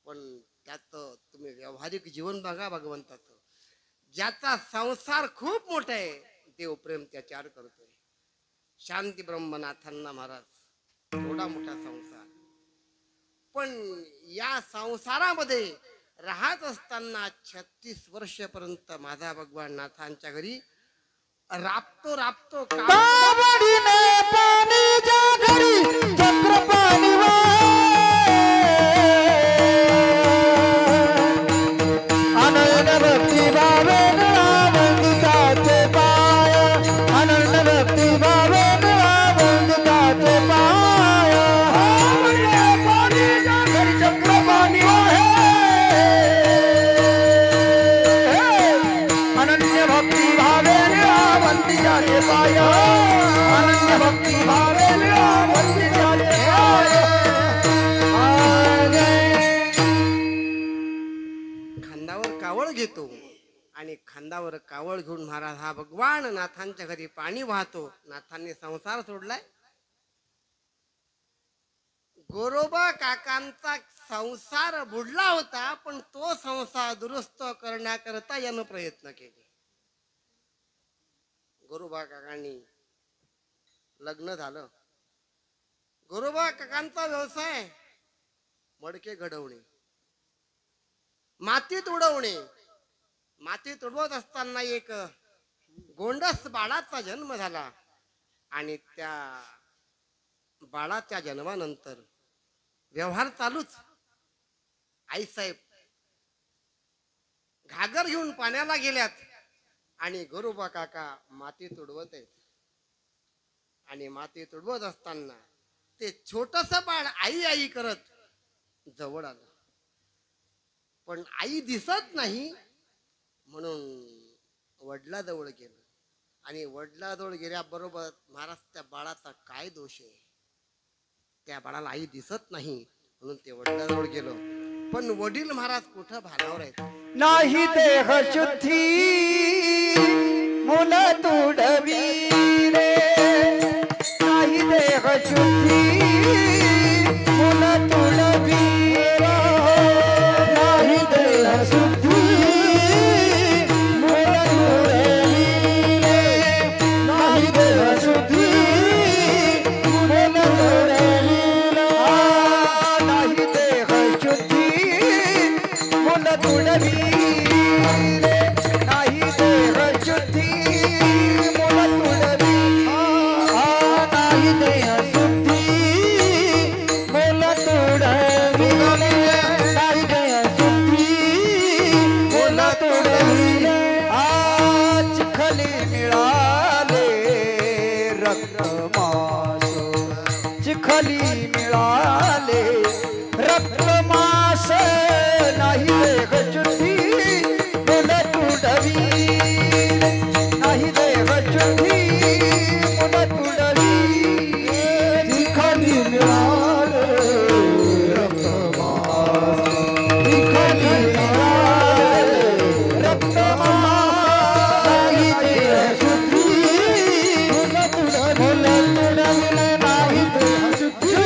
पण त्याचं तुम्ही व्यावहारिक जीवन बघा भगवंताचं. ज्याचा संसार खूप मोठा आहे देव प्रेम त्याच्यावर करतोय. शांती ब्रह्मनाथांना महाराज एवढा मोठा संसार, पण या संसारामध्ये राहत असताना 36 वर्षपर्यंत माझा भगवान नाथांच्या घरी राबतो राबतो कावडीने पाणीच्या घरी चक्रपाणी अनंत भक्ती भावे वंदिताचे पाय, अनंत भक्ती भावे वंदिताचे पाय. पाणीच्या घरी चक्रपाणी अनन्य भक्ती भावे वंदिताचे पाय, अनन्य भक्ती भावे वंदिताचे पाय. खांदावर कावळ घेतो आणि खांदावर कावळ घेऊन महाराज हा भगवान नाथांच्या घरी पाणी वाहतो. नाथांनी संसार सोडलाय. गोरोबा काकांचा संसार बुडला होता, पण तो संसार दुरुस्त करण्याकरता यानं प्रयत्न केले. गोरोबा काकांनी लग्न झालं. गोरोबा काकांचा व्यवसाय मडके घडवणे, मातीत उडवणे. मातीत उडवत असताना एक गोंडस बाळाचा जन्म झाला आणि त्या बाळाच्या जन्मानंतर व्यवहार चालूच. आईसाहेब घागर घेऊन पाण्याला गेल्यात आणि गोरोबा काका मातीत उडवत आहेत. आणि मातीत उडवत असताना ते छोटस बाळ आई आई करत जवळ आलं, पण आई दिसत नाही म्हणून वडिलाजवळ गेलं. आणि वडिलाजवळ गेल्याबरोबर महाराज त्या बाळाचा काय दोष आहे, त्या बाळाला आई दिसत नाही म्हणून ते वडिलाजवळ गेलो. पण वडील महाराज कुठं भानावर आहेत. नाही देह शुद्धी मुल तुडवी रे, नाही देह शुद्धी मुल तुडवी रे, नाही देह शुद्धी मुल तुडवी रे, नाही देह शुद्धी मुल तुडवी रे, नाही देह शुद्धी मुल तुडवी रे, नाही देह शुद्धी मुल तुडवी, नाही देह शुद्धी मुल तुडवी, नाही देह शुद्धी मुल तुडवी. चिखली मिळाले रक्त मास, चिखली मिळाले रक्त मास, नाही देह शुद्धी मुल तुडवी, नाही देह शुद्धी मुल तुडवी. चिखली मिळाले रक्त मास, चिखली मिळाले रक्त मास, नाही देह शुद्धी मुल तुडवी, नाही देह शुद्धी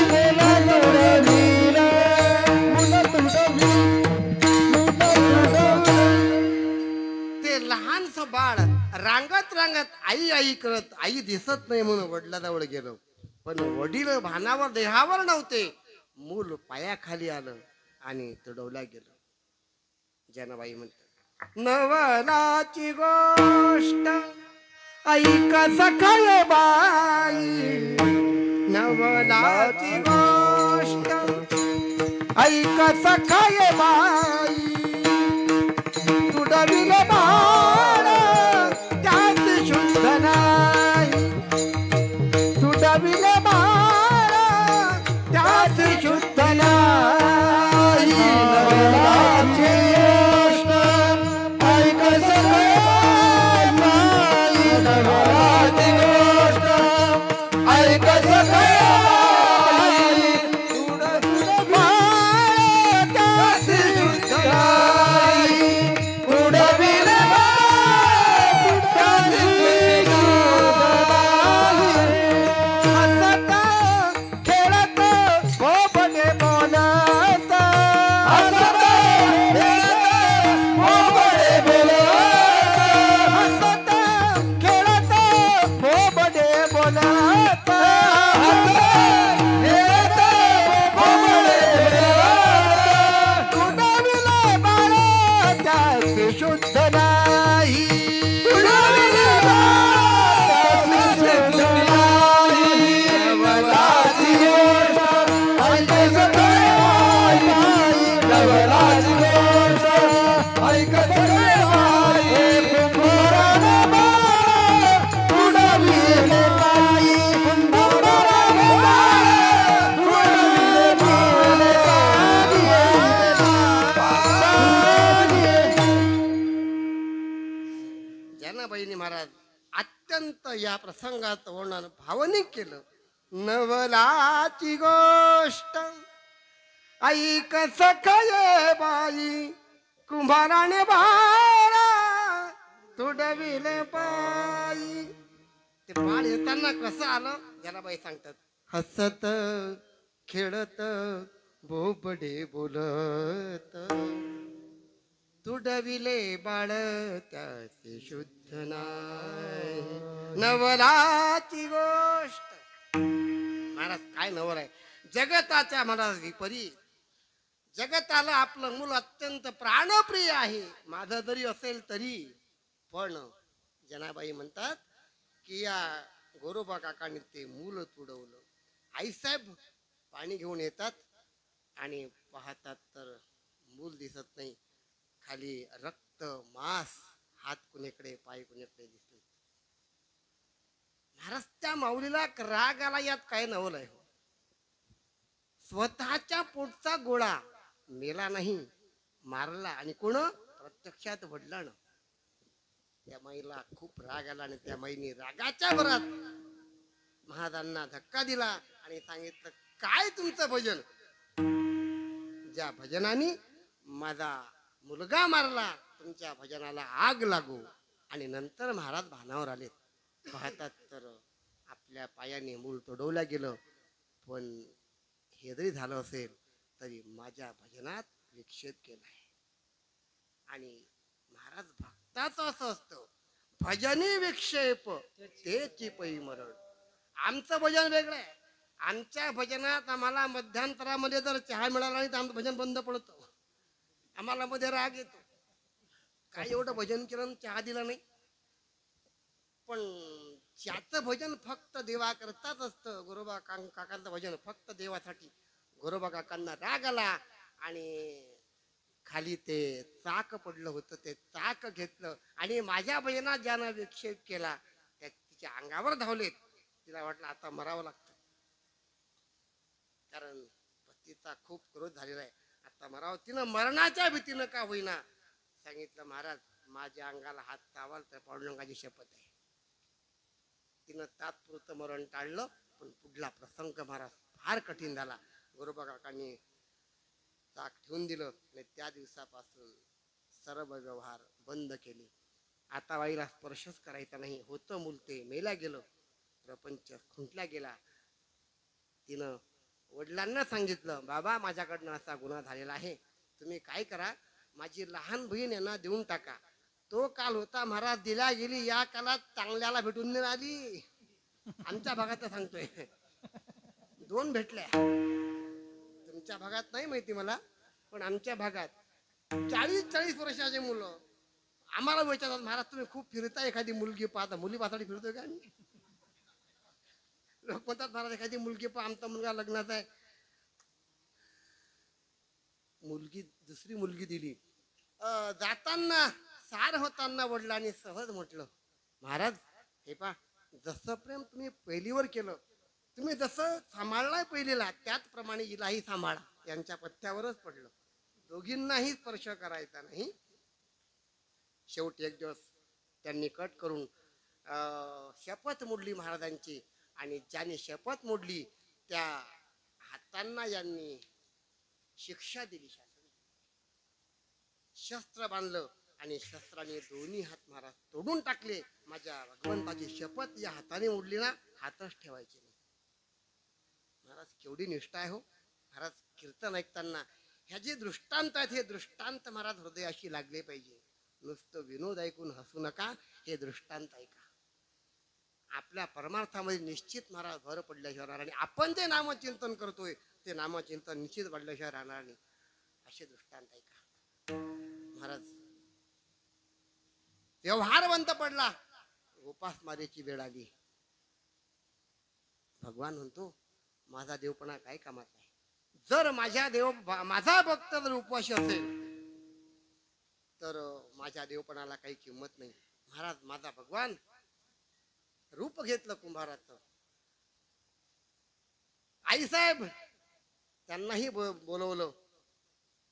मुल तुडवी, मुल तुडवी, मुल तुडवी. ते लहानस बाळ रांगत रांगत आई आई करत आई दिसत नाही म्हणून वडिलाजवळ गेलो. पण वडील भानावर देहावर नव्हते. मूल पायाखाली आलं आणि तुडवला गेलं. जनाबाई म्हणतात, नवलाची गोष्ट ऐक सखाय बाई, नवलाची गोष्ट ऐक सखाय बाई, तुडविले बाळ त्यात शुद्ध नाही, तुडविले बाळ त्यात शुद्ध जनाबाईंनी महाराज अत्यंत या प्रसंगात वर्णन भावनिक केलं. नवलाची गोष्ट ऐक सखये बाई, कुंभाराने बाळा तुडविले पायी. ते बाळ येताना कसं आलं जनाबाई सांगतात. हसत खेळत बोबडे बोलत, तुडविले बाळ त्याचे शुद्ध नाही. नवलाची गोष्ट महाराज काय नवल आहे. जगताच्या महाराज विपरीत. जगताला आपलं मूल अत्यंत प्राणप्रिय आहे, माझं जरी असेल तरी. पण जनाबाई म्हणतात की या गोरोबा काकांनी ते मूल तुडवलं. आईसाहेब पाणी घेऊन येतात आणि पाहतात तर मूल दिसत नाही. खाली रक्त मांस, हात कुणीकडे पाय कुणीकडे दिसत. महाराज त्या माऊलीला राग आला. यात काय नवल आहे. स्वतःच्या पोटचा गोळा मेला नाही, मारला. आणि कोण? प्रत्यक्षात वडिलानं. त्या माईला खूप राग आला आणि त्या माईने रागाच्या भरात महाराजांना धक्का दिला आणि सांगितलं काय तुमचं भजन. ज्या भजनाने माझा मुलगा मारला, तुमच्या भजनाला आग लागू. आणि नंतर महाराज भानावर आले. पाहतात तर आपल्या पायाने मूल तोडवलं गेलं. पण हे जरी झालं असेल तरी माझ्या भजनात विक्षेप केलाय. आणि महाराज भक्ताचं असं असतं, भजनी विक्षेप तेची पै मरण. आमचं भजन वेगळं आहे. आमच्या भजनात आम्हाला मध्यांतरामध्ये जर चहा मिळाला नाही तर आमचं भजन बंद पडतं. आम्हाला मध्ये राग येतो. काय एवढं भजन केलं चहा दिला नाही. पण ज्याचं भजन फक्त देवा करताच असतं, गोरोबा काकांचं भजन फक्त देवासाठी. गोरोबा काकांना राग आला आणि खाली ते चाक पडलं होतं, ते चाक घेतलं आणि माझ्या भजनात ज्यानं विक्षेप केला त्या तिच्या अंगावर धावलेत. तिला वाटलं आता मरावं लागतं, कारण पतीचा खूप क्रोध झालेला आहे, आता मरावं. तिनं मरणाच्या भीतीनं का होईना सांगितलं महाराज माझ्या अंगाला हात चावाल तर पांडुरंगाची शपथ आहे. तिनं तात्पुरतं मरण टाळलं. पण पुढला प्रसंग महाराज फार कठीण झाला. गोरोबा काकांनी चाक ठेवून दिलं आणि त्या दिवसापासून सर्व व्यवहार बंद केले. आता बाईला स्पर्शच करायचा नाही. होतं मूल ते मेला गेलं, प्रपंच खुंटला गेला. तिनं वडिलांना सांगितलं बाबा माझ्याकडनं असा गुन्हा झालेला आहे, तुम्ही काय करा माझी लहान बहीण यांना देऊन टाका. तो काल होता महाराज दिल्या गेली, या कालात चांगल्याला भेटून नाही आली. आमच्या भागात सांगतोय 2 भेटल्या. तुमच्या भागात नाही माहिती मला, पण आमच्या भागात 40-40 वर्षाचे मुलं आम्हाला विचारतात महाराज तुम्ही खूप फिरता, एखादी मुलगी पाहता. मुली पाहता फिरतोय का? लोक म्हणतात महाराज एखादी मुलगी पहा, आमचा मुलगा लग्नाचा आहे. मुलगी दुसरी मुलगी दिली. जाताना सार होताना वडिलांनी सहज म्हटलं महाराज हे पा जसं प्रेम तुम्ही पहिलीवर केलं, तुम्ही जसं सांभाळलाय पहिलीला त्याचप्रमाणे हिलाही सांभाळा. यांच्या पथ्यावरच पडलं. दोघींनाही स्पर्श करायचा नाही. शेवटी एक दिवस त्यांनी कट करून शपथ मोडली महाराजांची. आणि ज्यांनी शपथ मोडली त्या हातांना यांनी शिक्षा दिली. शस्त्र बांधलं आणि शस्त्राने दोन्ही हात महाराज तोडून टाकले. माझ्या भगवंताची शपथ या हाताने मोडली ना, हातच ठेवायचे नाही. महाराज केवढी निष्ठा आहे हो. महाराज कीर्तन ऐकताना ह्या जे दृष्टांत आहेत हे दृष्टांत महाराज हृदयाशी लागले पाहिजे. नुसतं विनोद ऐकून हसू नका, हे दृष्टांत ऐका. आपल्या परमार्थामध्ये निश्चित महाराज भर पडल्याशिवाय राहणार नाही. आपण जे नामचिंतन करतोय ते नामचिंतन निश्चित पडल्याशिवाय राहणार नाही. असे दृष्टांत ऐका. महाराज व्यवहार बंद पडला, उपासमारीची वेळ आली. भगवान म्हणतो माझा देवपणा काय कामाचा आहे. जर माझा भक्त जर उपवाशी असेल तर माझ्या देवपणाला काही किंमत नाही. महाराज माझा भगवान रूप घेतलं कुंभाराचं. आईसाहेब त्यांनाही बोलवलं,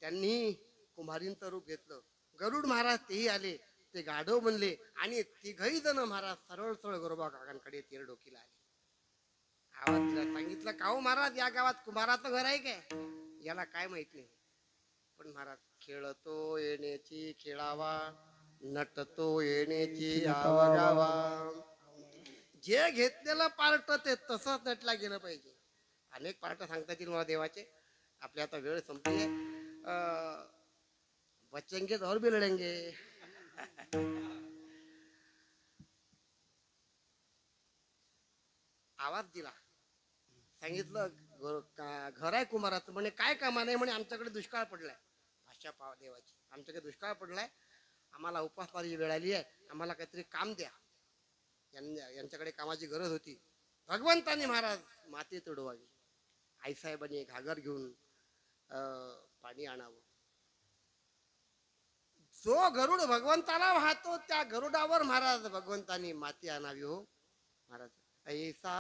त्यांनी कुंभारींचं रूप घेतलं. गरुड महाराज तेही आले. ते गाढव म्हणले आणि तिघही जण महाराज सरळ सरळ गोरोबा काकांकडे तीर डोकीला आले. आवाज दिला, सांगितलं का हो महाराज, या गावात कुमाराचं घर आहे काय? याला काय माहित नाही. पण महाराज, खेळतो येण्याची खेळावा, नटतो येण्याची आवगावा. जे घेतलेलं पार्ट ते तसंच नटला गेलं पाहिजे. अनेक पार्ट सांगता येतील मला देवाचे. आपली आता वेळ संपली. बचेंगे और भी लढेंगे. आवाज दिला, सांगितलं घर आहे कुमाराचं. म्हणे काय कामा नाही? म्हणे आमच्याकडे दुष्काळ पडलाय. भाषा पाव देवाची, आमच्याकडे दुष्काळ पडलाय, आम्हाला उपासमारीची वेळ आली आहे, आम्हाला काहीतरी काम द्या. यांच्याकडे कामाची गरज होती. भगवंतांनी महाराज माती तुडवावी, आईसाहेबांनी घागर घेऊन पाणी आणावं. जो गरुड भगवंताला वाहतो त्या गरुडावर महाराज भगवंतांनी माती आणावी. हो महाराज, ऐसा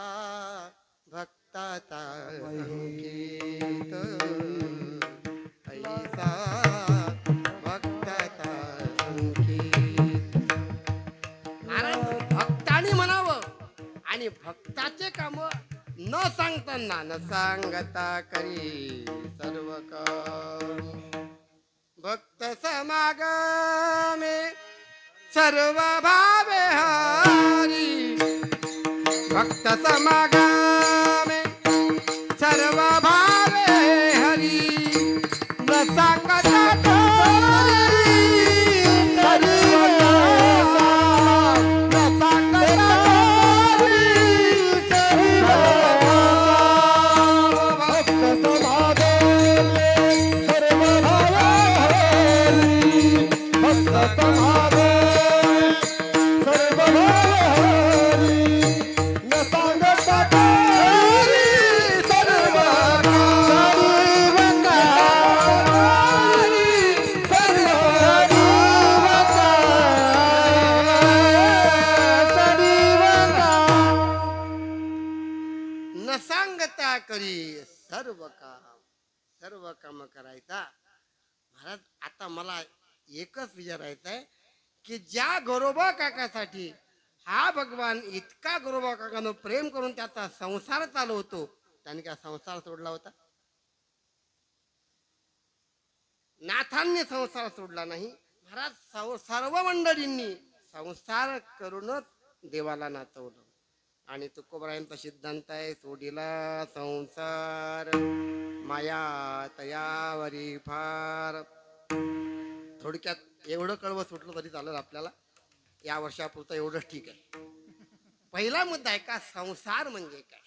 भक्ताचा अंकित, ऐसा भक्ताचा अंकित. महाराज भक्तानी म्हणावं आणि भक्ताचे काम न सांगताना न सांगता करी सर्व काम. भक्त समागमे सर्व भावे हरी, भक्त समागमे सर्व भावे हरी. न सांगता करी सर्व काम, न सांगता करी सर्व काम. भक्त समागमे सर्व भावे हरी, भक्त समागमे सर्व भावे हरी. न सांगता करी सर्व काम, सर्व काम, सर्व काम. न सांगता करी सर्व काम, सर्व काम करायचा. महाराज, आता मला एकच विचारायचं आहे की ज्या गोरोबा काकासाठी हा भगवान इतका गोरोबा काकानं प्रेम करून त्याचा संसार चालवतो, त्याने काय संसार सोडला होता? नाथांनी संसार सोडला नाही महाराज. सर्व मंडळींनी संसार करूनच देवाला नाचवलं. आणि तुकोबरायांचा सिद्धांत आहे, सोडिला संसार माया तयावरी फार. थोडक्यात एवढं कळवं सुटलं तरी चालेल आपल्याला. या वर्षापुरतं एवढंच ठीक आहे. पहिला मुद्दा आहे का संसार म्हणजे काय.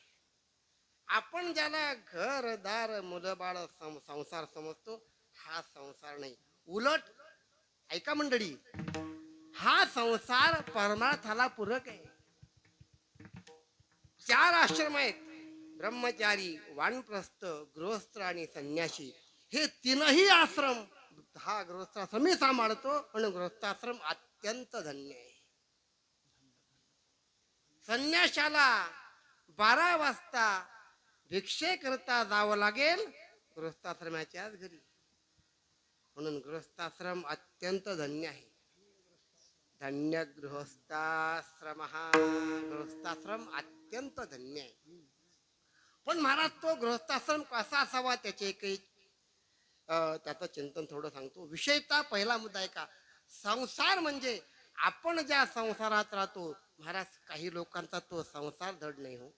आपण ज्याला घरदार मुलं बाळ संसार समजतो, हा संसार नाही. उलट ऐका मंडळी, हा संसार परमार्थाला पूरक आहे. 4 आश्रम आहेत, ब्रह्मचारी, वानप्रस्थ, गृहस्थ आणि संन्यासी. हे तीनही आश्रम हा गृहस्थाश्रम मी सांभाळतो आणि गृहस्थाश्रम अत्यंत धन्य आहे. संन्याशाला 12 वाजता भिक्षे करता जावं लागेल गृहस्थाश्रमाच्याच घरी. म्हणून गृहस्थाश्रम अत्यंत धन्य आहे. धन्य गृहस्थाश्रम, गृहस्थाश्रम अत्यंत धन्य आहे. पण महाराज, तो गृहस्थाश्रम कसा असावा त्याचे काही त्याचं चिंतन थोडं सांगतो. विषयता पहिला मुद्दा आहे का संसार म्हणजे आपण ज्या संसारात राहतो महाराज, काही लोकांचा तो संसार धड नाही. हो,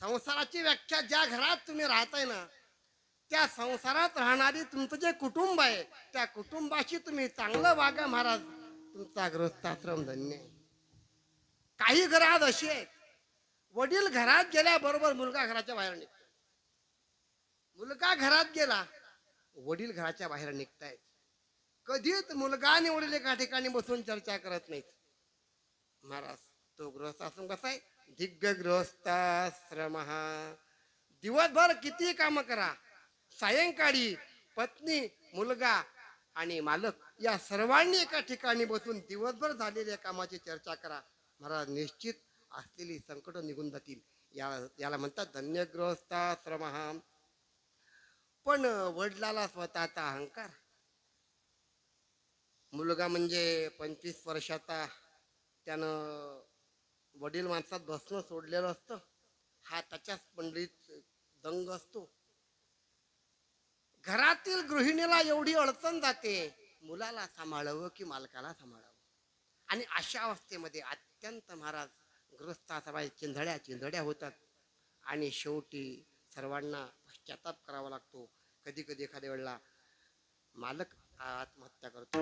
संसाराची व्याख्या ज्या घरात तुम्ही राहताय ना, त्या संसारात राहणारी तुमचं जे कुटुंब आहे, त्या कुटुंबाशी तुम्ही चांगलं वागा महाराज, तुमचा गृहस्थाश्रम धन्य आहे. काही घरात अशी आहेत, वडील घरात गेल्याबरोबर मुलगा घराच्या बाहेर निघतो. मुलगा घरात गेला, वडील घराच्या बाहेर निघतायत. कधीच मुलगा आणि वडील एका ठिकाणी बसून चर्चा करत नाहीत. महाराज, तो गृहस्थाश्रम कसा आहे? दिग्ग गृहस्थाश्रम. दिवसभर किती काम करा, सायंकाळी पत्नी, मुलगा आणि मालक या सर्वांनी एका ठिकाणी बसून दिवसभर झालेल्या कामाची चर्चा करा. महाराज, निश्चित असलेली संकट निघून जातील. याला म्हणतात धन्य गृहस्थाश्रम. पण वडिलाला स्वतःचा अहंकार, मुलगा म्हणजे 25 वर्षाचा, त्यानं वडील माणसात बसणं सोडलेलं असतं, हा त्याच्याच मंडळीत दंग असतो. घरातील गृहिणीला एवढी अडचण जाते, मुलाला सांभाळावं की मालकाला सांभाळावं. आणि अशा अवस्थेमध्ये अत्यंत महाराज गृहस्थासभा चिंधड्या होतात आणि शेवटी सर्वांना पश्चाताप करावा लागतो. कधी कधी एखाद्या वेळेला मालक आत्महत्या करतो,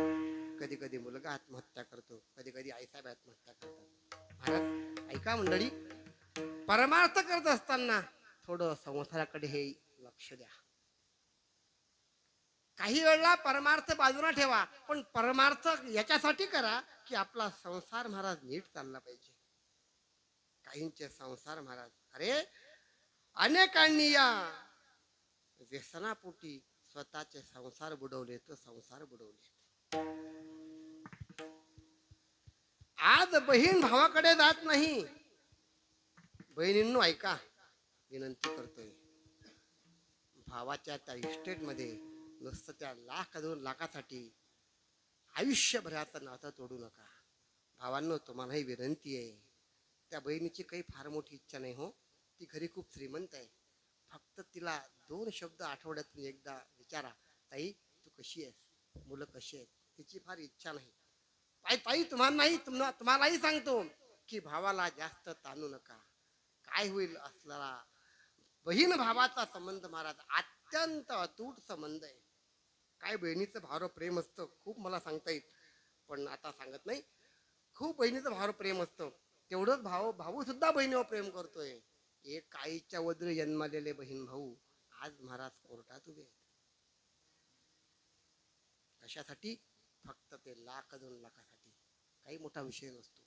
कधी कधी मुलगा आत्महत्या करतो, कधी कधी आईसाहेब आत्महत्या करतात. महाराज ऐका मंडळी, परमार्थ करत असताना थोडं संसाराकडे हे लक्ष द्या. काही वेळेला परमार्थ बाजूला ठेवा, पण परमार्थ याच्यासाठी करा की आपला संसार महाराज नीट चालला पाहिजे. काहींचे संसार महाराज, अरे अनेकांनी या व्यसनापोटी स्वतःचे संसार बुडवले तर संसार बुडवले. आज बहीण भावाकडे जात नाही. बहिणींनो ऐका, विनंती करतोय, भावाच्या त्या इस्टेट मध्ये नुसतं त्या 1,00,000-2 लाखासाठी आयुष्यभराचं नातं तोडू नका. भावांनो तुम्हालाही विनंती आहे, त्या बहिणीची काही फार मोठी इच्छा नाही हो, ती घरी खूप श्रीमंत आहे. फक्त तिला 2 शब्द आठवड्यातून एकदा विचारा, ताई तू कशी आहेस, मुलं कशी आहेत. तिची फार इच्छा नाही. ताई तुम्हालाही सांगतो की भावाला जास्त ताणू नका. काय होईल असला बहीण भावाचा संबंध महाराज अत्यंत अतूट संबंध आहे. काय बहिणीचं भावावर प्रेम असतं, खूप मला सांगता येईल पण आता सांगत नाही. खूप बहिणीचं भावावर प्रेम असतं, तेवढंच भाऊ सुद्धा बहिणीवर प्रेम करतोय. एक आईच्या वद्र जन्मालेले बहीण भाऊ आज महाराज कोर्टात उभे आहेत. कशासाठी? फक्त ते 1,00,000-2 लाखासाठी. काही मोठा विषय नसतो.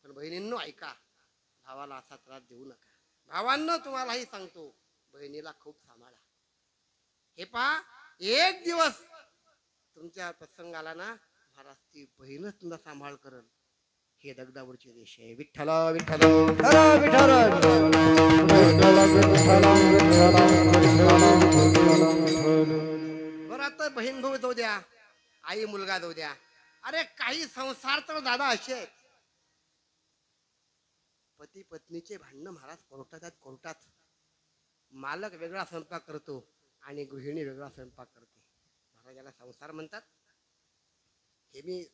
पण बहिणींनो ऐका, भावाला असा त्रास देऊ नका. भावांनो तुम्हालाही सांगतो, बहिणीला खूप सांभाळा. हे पहा, एक दिवस तुमच्या प्रसंगाला ना महाराज ती बहीणच तुमचा सांभाळ करल. हे दगडावरचे देश आहे. विठ्ठल विठ्ठल बरं, आता बहीण भाऊ जाऊ द्या, आई मुलगा जाऊ द्या. अरे काही संसार तर दादा असे आहेत, पती पत्नीचे भांडण महाराज कोर्टात. मालक वेगळा स्वयंपाक करतो आणि गृहिणी वेगळा स्वयंपाक करते. महाराज याला संसार म्हणतात. हे मी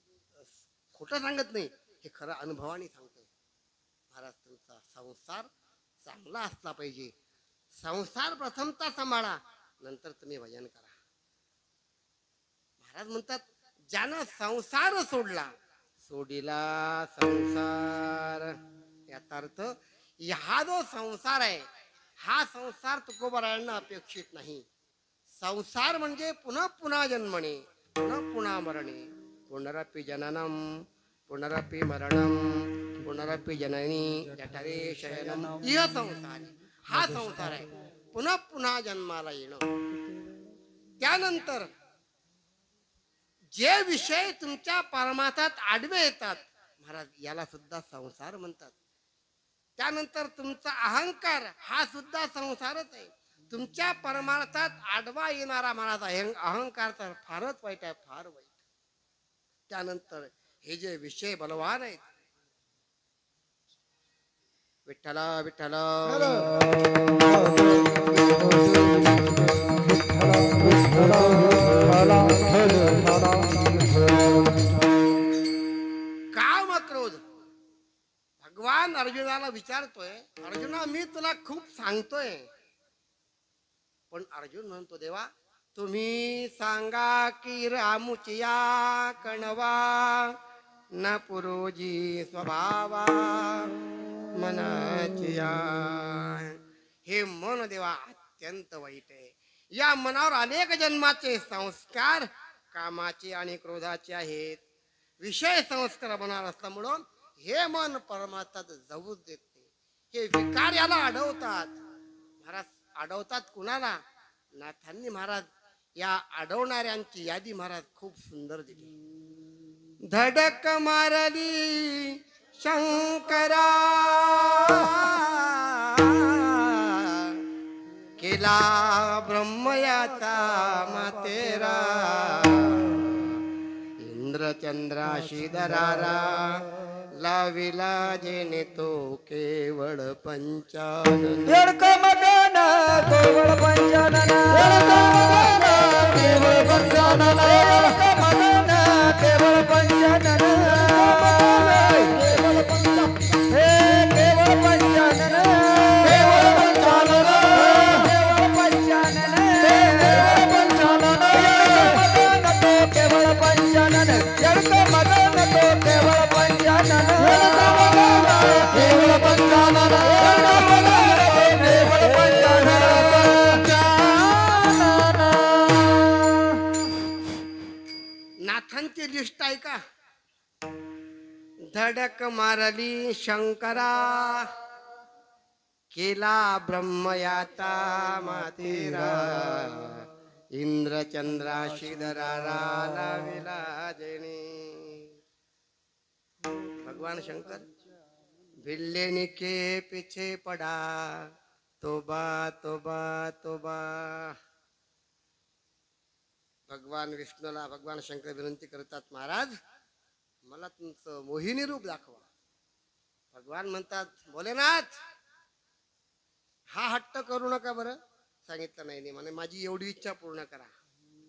खोटं सांगत नाही, हे खरं अनुभवाने सांगतोय. महाराज तुमचा संसार चांगला असला पाहिजे. संसार प्रथमता सांभाळा, नंतर तुम्ही भजन करा. महाराज म्हणतात, ज्यानं संसार सोडिला संसार. याचा अर्थ हा जो संसार आहे, हा संसार तुकोबारायांना अपेक्षित नाही. संसार म्हणजे पुन्हा पुन्हा जन्मणे, पुन्हा पुन्हा मरणे. पुनरपि जननम पुनरपि मरणम पुनरपि जननी जठरे शयनम. यह संसार, हा संसार आहे, पुन्हा पुन्हा जन्माला येणं. त्यानंतर जे विषय तुमच्या परमार्थात आडवे येतात महाराज, याला सुद्धा संसार म्हणतात. त्यानंतर तुमचा अहंकार, हा सुद्धा संसारच आहे. तुमच्या परमार्थात आडवा येणारा महाराज अहंकार तर फारच वाईट आहे, फार वाईट. त्यानंतर हे जे विषय बलवान आहेत, विठ्ठल विठ्ठल काम क्रोध. भगवान अर्जुनाला विचारतोय, अर्जुना मी तुला खूप सांगतोय, पण अर्जुन म्हणतो, देवा तुम्ही सांगा की रामुचिया कणवा न पुरोजी स्वभावा मनाचिया. हे मन देवा अत्यंत वाईट आहे. या मनावर अनेक जन्माचे संस्कार कामाचे आणि क्रोधाचे आहेत. विषय संस्कार मनावर असल्यामुळं हे मन परमार्थात जाऊच देत नाही. हे विकार याला अडवतात. महाराज अडवतात कुणाला? नाथांनी महाराज या अडवणाऱ्यांची यादी महाराज खूप सुंदर दिली. धडक मारली शंकरा केला ब्रह्मयाचा मातेरा. इंद्र इंद्रचंद्राशी दरारा लाविला जेने तो केवळ पंचानन येडक मदन केवळ पंचानन केवळ पंचानन येडक मदन केवळ पंचानन हे केवळ पंचानन केवळ पंचानन केवळ पंचानन केवळ पंचानन येडक मदन तो केवळ पंचानन केवळ पंचानन नाथांची लिस्ट आहे का धडक मारली शंकरा केला ब्रह्मयाता मातेरा इंद्रचंद्राशी दरारा लाविला जेणे भगवान शंकर भिल्लेनी के पीछे पड़ा तोबा तोबा तोबा भगवान विष्णूला भगवान शंकर विनंती करतात महाराज मला तुमचं मोहिनी रूप दाखवा भगवान म्हणतात भोलेनाथ हा हट्ट करू नका बरं सांगितलं नाही म्हणे माझी एवढी इच्छा पूर्ण करा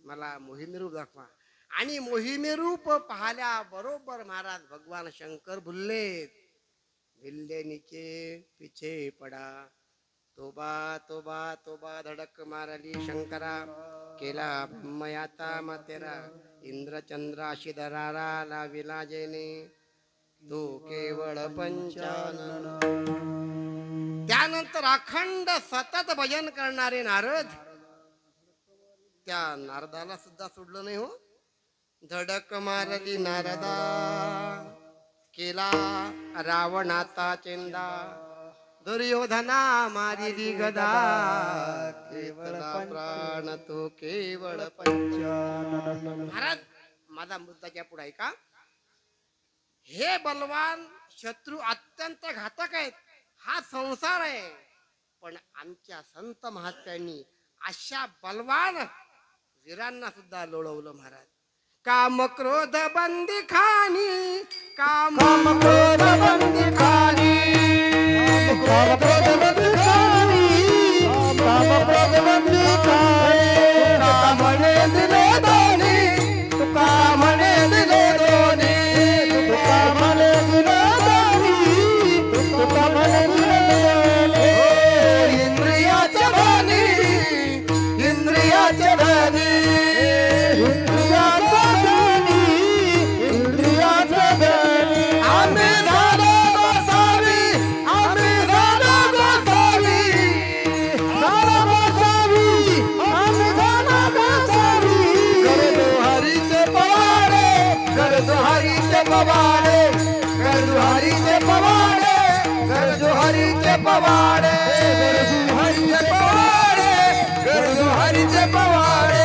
मला मोहिनी रूप दाखवा आणि मोहिनी रूप पाहल्या बरोबर महाराज भगवान शंकर भुललेत भिल्ले निके पिछे पडा तोबा तोबा तोबा धडक मारली शंकरा केला ब्रह्मयाता मातेरा इंद्रचंद्राशी दरारा लाविला जेने तो केवळ पंचानन त्यानंतर अखंड सतत भजन करणारे नारद त्या नारदाला सुद्धा सोडलं नाही हो धडक मारली नारदा केला रावणाचा चेंदा दुर्योधना मारिली गदा केवळ प्राण तो केवळ पंचानन महाराज माझा मुद्दाच्या पुढे आहे का हे बलवान शत्रू अत्यंत घातक आहेत हा संसार आहे पण आमच्या संत महात्म्यांनी अशा बलवान वीरांना सुद्धा लोळवलं महाराज काम क्रोध बंदी खानी काम क्रोध बंदी खानी काम क्रोध बंदी खानी काम क्रोध बंदी खानी काम म्हणे दिले दोन्ही तुका म्हणे दिले दोन्ही तुका म्हणे दिले दोन्ही तुका म्हणे दिले इंद्रियाच्या धनी इंद्रियाच्या धनी इंद्रियाच्या धनी इंद्रियाच्या धनी आम्ही झालो गोसावी आम्ही झालो गोसावी झालो गोसावी आम्ही झालो गोसावी करतो हरीचे पवाडे करतो हरीचे पवाडे करतो हरीचे पवाडे करतो हरीचे पवाडे करतो हरीचे पवाडे करतो हरीचे पवाडे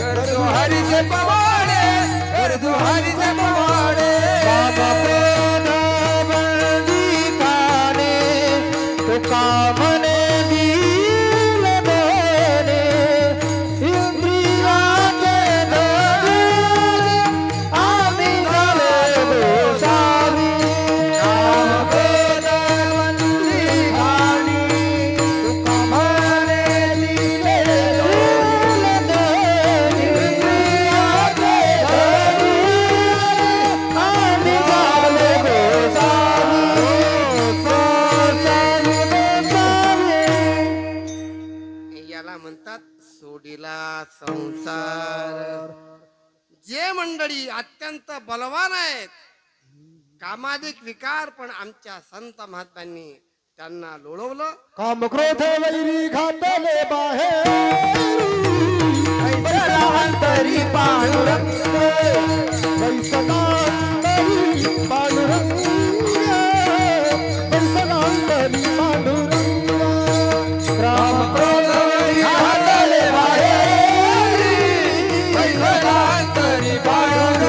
करतो हरीचे पवाडे करतो हरीचे पवाडे बाबा बंदी खाने तुका म्हणे दिल दोने इंद्रियाचे धनी आम्ही झालो गोसावी काम क्रोध बंदी खानी तुका म्हणे दिले दोने इंद्रियाचे धनी आम्ही झालो गोसावी याला म्हणतात सोडिला संसार जे मंडळी अत्यंत बलवान आहेत कामाधिक विकार पण आमच्या संत महात्म्यांनी त्यांना लोळवलं काम क्रोध वैरी घातले बाहेर ऐसला अंतरी पांडुरंग ऐसला अंतरी पांडुरंग ऐसला अंतरी पांडुरंग काम क्रोध वैरी घातले बाहेर ऐसला अंतरी पांडुरंग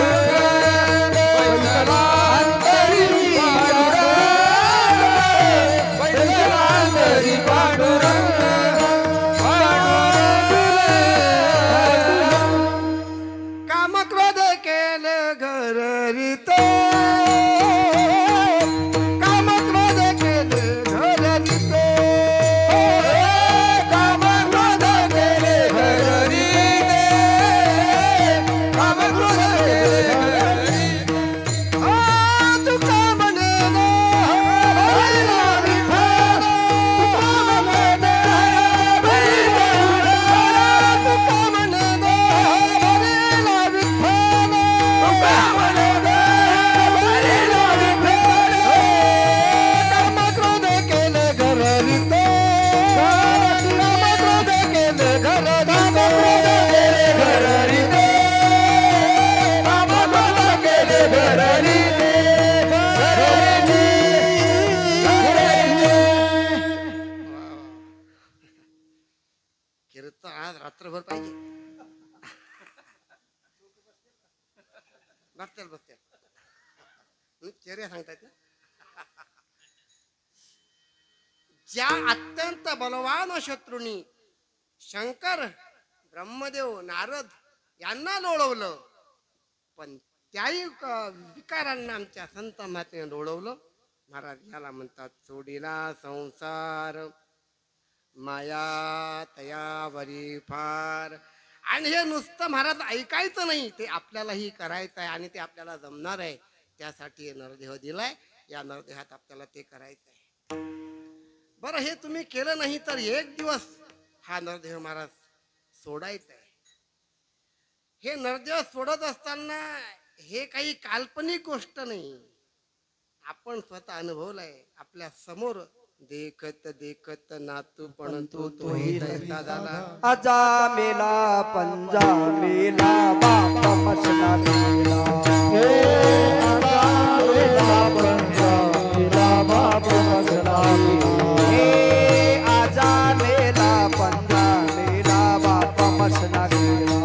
ऐसला अंतरी पांडुरंग काम क्रोध केलं घर चेहरे सांगतायत ना. ज्या अत्यंत बलवान शत्रूंनी शंकर ब्रह्मदेव नारद यांना लोळवलं, पण त्याही विकारांना आमच्या संत महात्म्याने लोळवलं. महाराज याला म्हणतात सोडिला संसार माया तयावरी फार. आणि हे नुसतं महाराज ऐकायचं नाही, ते आपल्यालाही करायचं आहे आणि ते आपल्याला जमणार आहे. त्यासाठी नरदेह दिलाय. या नरदेहात आपल्याला ते करायचं आहे. बरं, हे तुम्ही केलं नाही तर एक दिवस हा नरदेह महाराज सोडायचा आहे. हे नरदेह सोडत असताना हे काही काल्पनिक गोष्ट नाही, आपण स्वतः अनुभवलंय. आपल्या समोर देखत देखत नातू पण तोही तैसा झाला. आजा मेला पंजा मेला बाप मसला मेला. आजा मेला पंजा मेला बाप मसला मेला. आजा मेला पंजा मेला बाप मसला मेला.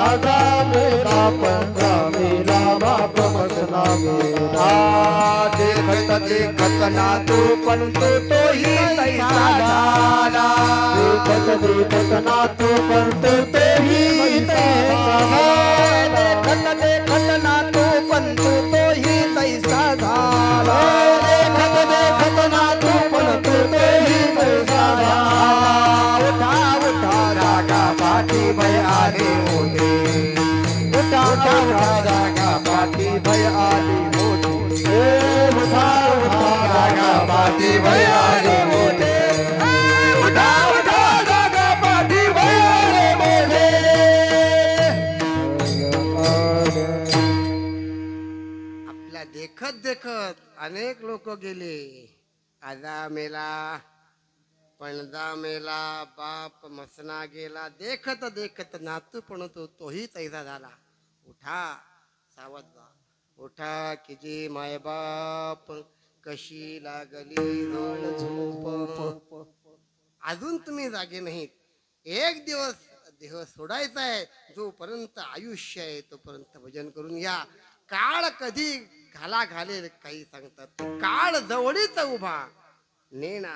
आजा मेला पंजा मेला बाप मसला मेला. देखत देखत नातू पण तोही तैसा झाला. देखत देखत नातू पण तोही तैसा झाला. देखत देखत नातू पण तोही तैसा झाला. देखत देखत नातू पण तोही तैसा झाला. उठा उठा जागा पाठी भय आले होते. उठा उठा जागा पाठी भय आले होते. उठा उठा जागा पाठी भय आले होते. उठा उठा जागा पाठी भय आले होते. आपल्या देखत देखत अनेक लोक गेले. आजा मेला पणजा मेला बाप मसना गेला. देखत देखत नातू पण तोही तैसा झाला. उठा सावध व्हा. उठा की जी माय बाप कशी लागली झोप. अजून तुम्ही जागे नाहीत. एक दिवस देह सोडायचा आहे. जोपर्यंत आयुष्य आहे तोपर्यंत भजन करून या. काळ कधी घाला घालेल काही सांगतात. काळ जवळीच उभा नेना.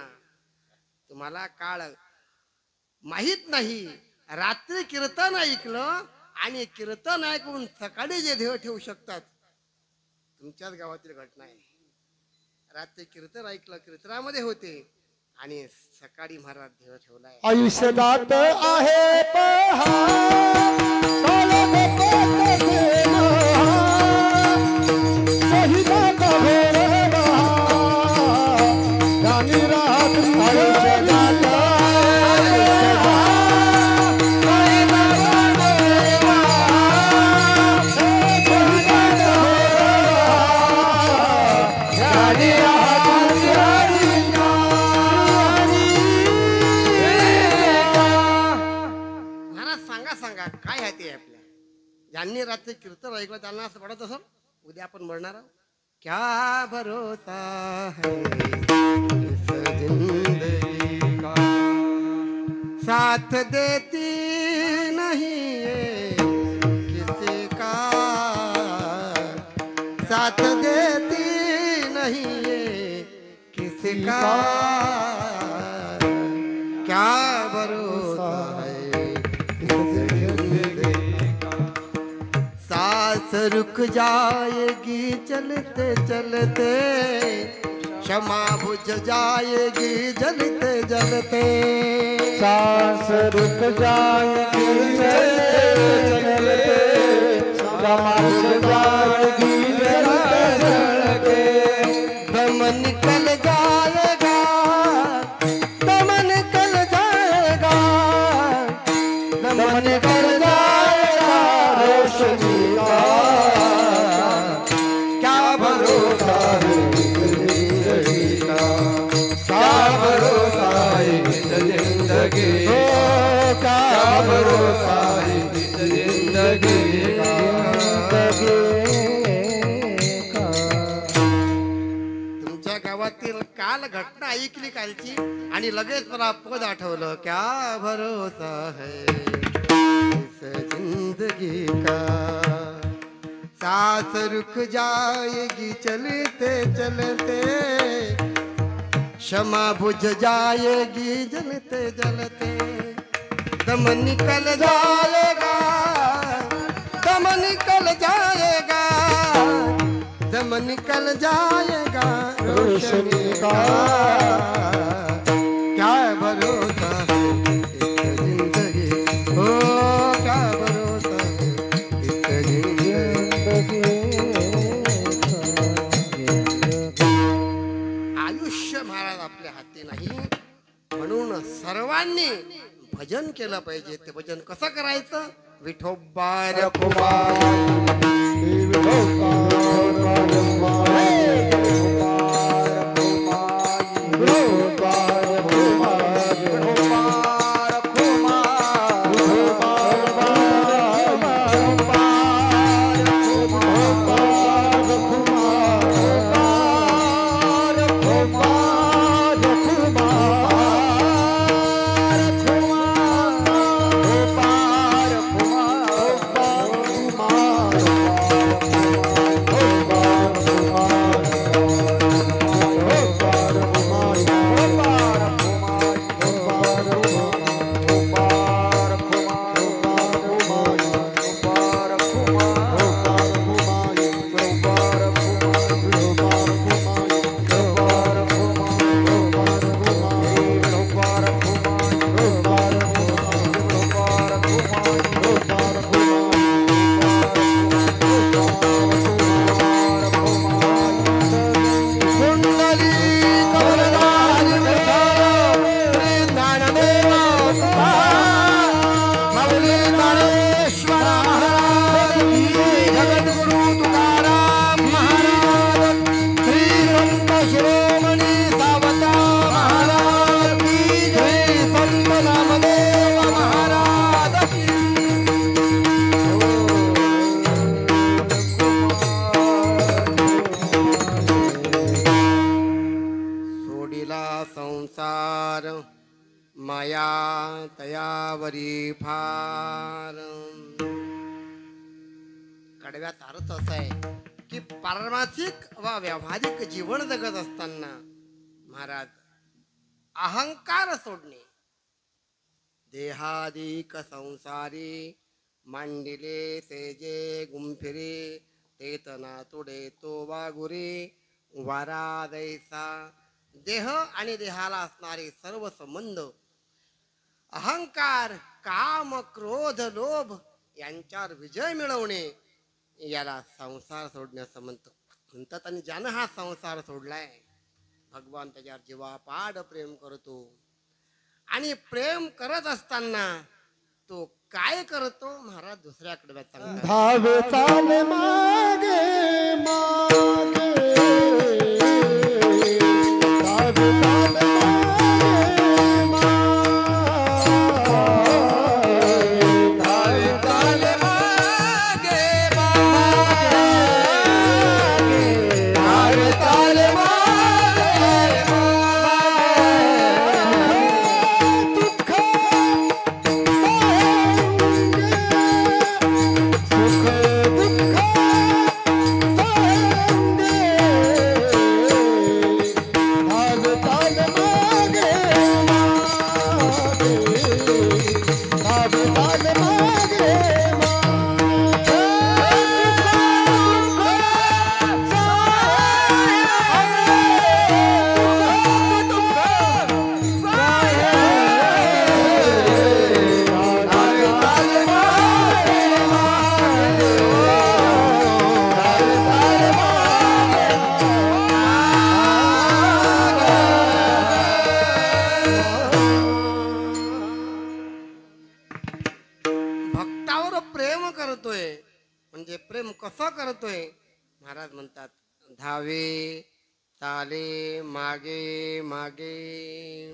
तुम्हाला काळ माहित नाही. रात्री कीर्तन ऐकलं आणि कीर्तन ऐकून सकाळी जे देह ठेवू शकतात. तुमच्याच गावातील घटना आहे. रात्री कीर्तन ऐकलं, कीर्तनामध्ये होते आणि सकाळी महाराज देह ठेवलाय. आयुष्यात आहे पहा ज्यांनी रात्री कीर्तन ऐकलं त्यांना असं पडत असेल उद्या आपण मरणार आहोत. क्या भरोसा है इस जिंदगी का, साथ देती नहीं ये किसी का, साथ देती नहीं ये किसी का, क्या भरोसा है सांस रुक जाएगी चलते चलते, क्षमा बुझ जाएगी जलते जलते, सांस रुक जाएगी चलते चलते, क्षमा बुझ जाएगी जलते जलते, दम निकल जाएगा, दम निकल जाएगा, दम निकल जाएगा रोशनी का, क्या भरोसा है जिंदगी का, क्या भरोसा है जिंदगी का, क्या भरोसा है जिंदगी का. तुमच्या गावातील काल घटना ऐकली कालची आणि लगेच मला पद आठवलं, क्या भरोसा है इस जिंदगी का, सांस रुक जाएगी चलते चलते, क्षमा बुझ जाएगी जलते जलते, दम निकल जाएगा, दम निकल जाएगा, दम निकल जाएगा रोशनी का, क्या भरोसा है इस जिंदगी, हो क्या भरोसा है इस जिंदगी। आयुष्य महाराज आपल्या हाती नाही, म्हणून सर्वांनी भजन केलं पाहिजे. ते भजन कसं करायचं? विठोबा रखुमा, संसार माया तयावरी फार. कडव्यात अर्थ असा आहे की पारमार्थिक व व्यावहारिक जीवन जगत असताना महाराज अहंकार सोडणे, देहादिक संसारी मांडिले सेजे गुंफिरे, तेतना तुडे तो वागुरे वारा दैसा. देह आणि देहाला असणारे सर्व संबंध, अहंकार, काम, क्रोध, लोभ यांच्यावर विजय मिळवणे, याला संसार सोडण्याचं म्हणतात. आणि ज्यानं हा संसार सोडलाय, भगवान त्याच्यावर जीवापाड प्रेम करतो. आणि प्रेम करत असताना तो काय करतो महाराज दुसऱ्याकडे सांगतात. धावे चाल मागे मागे, म्हणजे प्रेम कसं करतोय महाराज म्हणतात. धावे चाले मागे मागे,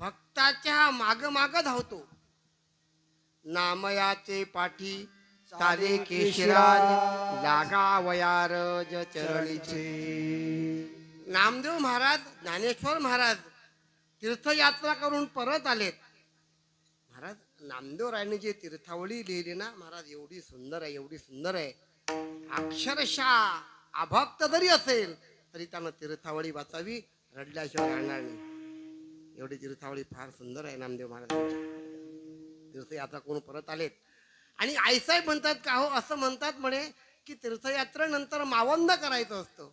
भक्ताच्या माग माग धावतो. नामयाचे पाठी चाले केशराज, लागा वयारज चरणीचे. नामदेव महाराज, ज्ञानेश्वर महाराज तीर्थयात्रा करून परत आलेत. महाराज नामदेव रायने जे तीर्थावळी लिहिली ना महाराज, एवढी सुंदर आहे, एवढी सुंदर आहे. अक्षरशः अभक्त जरी असेल तरी त्यानं तीर्थावळी वाचावी, रडल्याशिवाय राहणार नाही. एवढी तीर्थावळी फार सुंदर आहे नामदेव महाराजांची. तीर्थयात्रा करून परत आलेत आणि आईसाहेब म्हणतात का हो, असं म्हणतात म्हणे की तीर्थयात्रेनंतर मावंद करायचं असतं.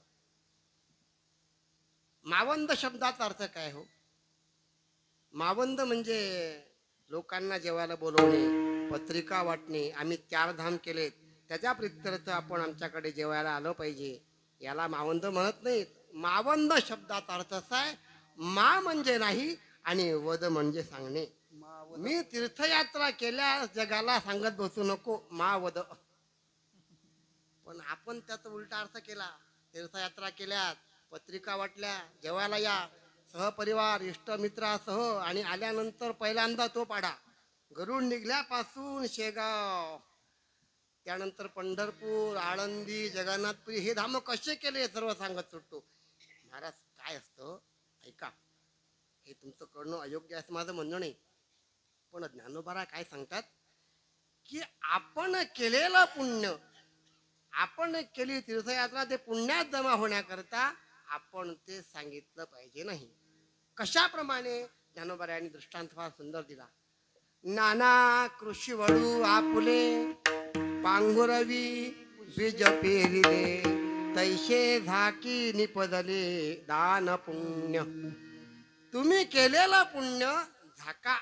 मावंद शब्दाचा अर्थ काय हो? मावंद म्हणजे लोकांना जेवायला बोलवणे, पत्रिका वाटणे. आम्ही 4 धाम केलेत, त्याच्या प्रित्यर्थ आपण आमच्याकडे जेवायला आलं पाहिजे, याला मावंद म्हणत नाहीत. मावंद शब्दाचा अर्थ असा आहे, मा म्हणजे नाही आणि वद म्हणजे सांगणे. मी तीर्थयात्रा केल्या जगाला सांगत बसू नको मा वद. पण आपण त्याचा उलटा अर्थ केला. तीर्थयात्रा केल्यात, पत्रिका वाटल्या, जेवायला या सहपरिवार इष्टमित्रासह, आणि आल्यानंतर पहिल्यांदा तो पाडा. गरुड निघल्यापासून शेगाव, त्यानंतर पंढरपूर, आळंदी, जगन्नाथपुरी हे धाम कसे केले सर्व सांगत सुटतो. महाराज काय असतं ऐका, हे तुमचं करणं अयोग्य असं माझं म्हणणं नाही, पण ज्ञानोबा काय सांगतात की आपण केलेलं पुण्य, आपण केली तीर्थयात्रा, ते पुण्यात जमा होण्याकरता आपण ते सांगितलं पाहिजे नाही. कशाप्रमाणे ज्ञानोबा यांनी दृष्टांत फार सुंदर दिला. नाना कृषी वळू आपुले, पांघुरवी बीज पेरिले, तैसे झाकी निपदले दान पुण्य. तुम्ही केलेलं पुण्य झाका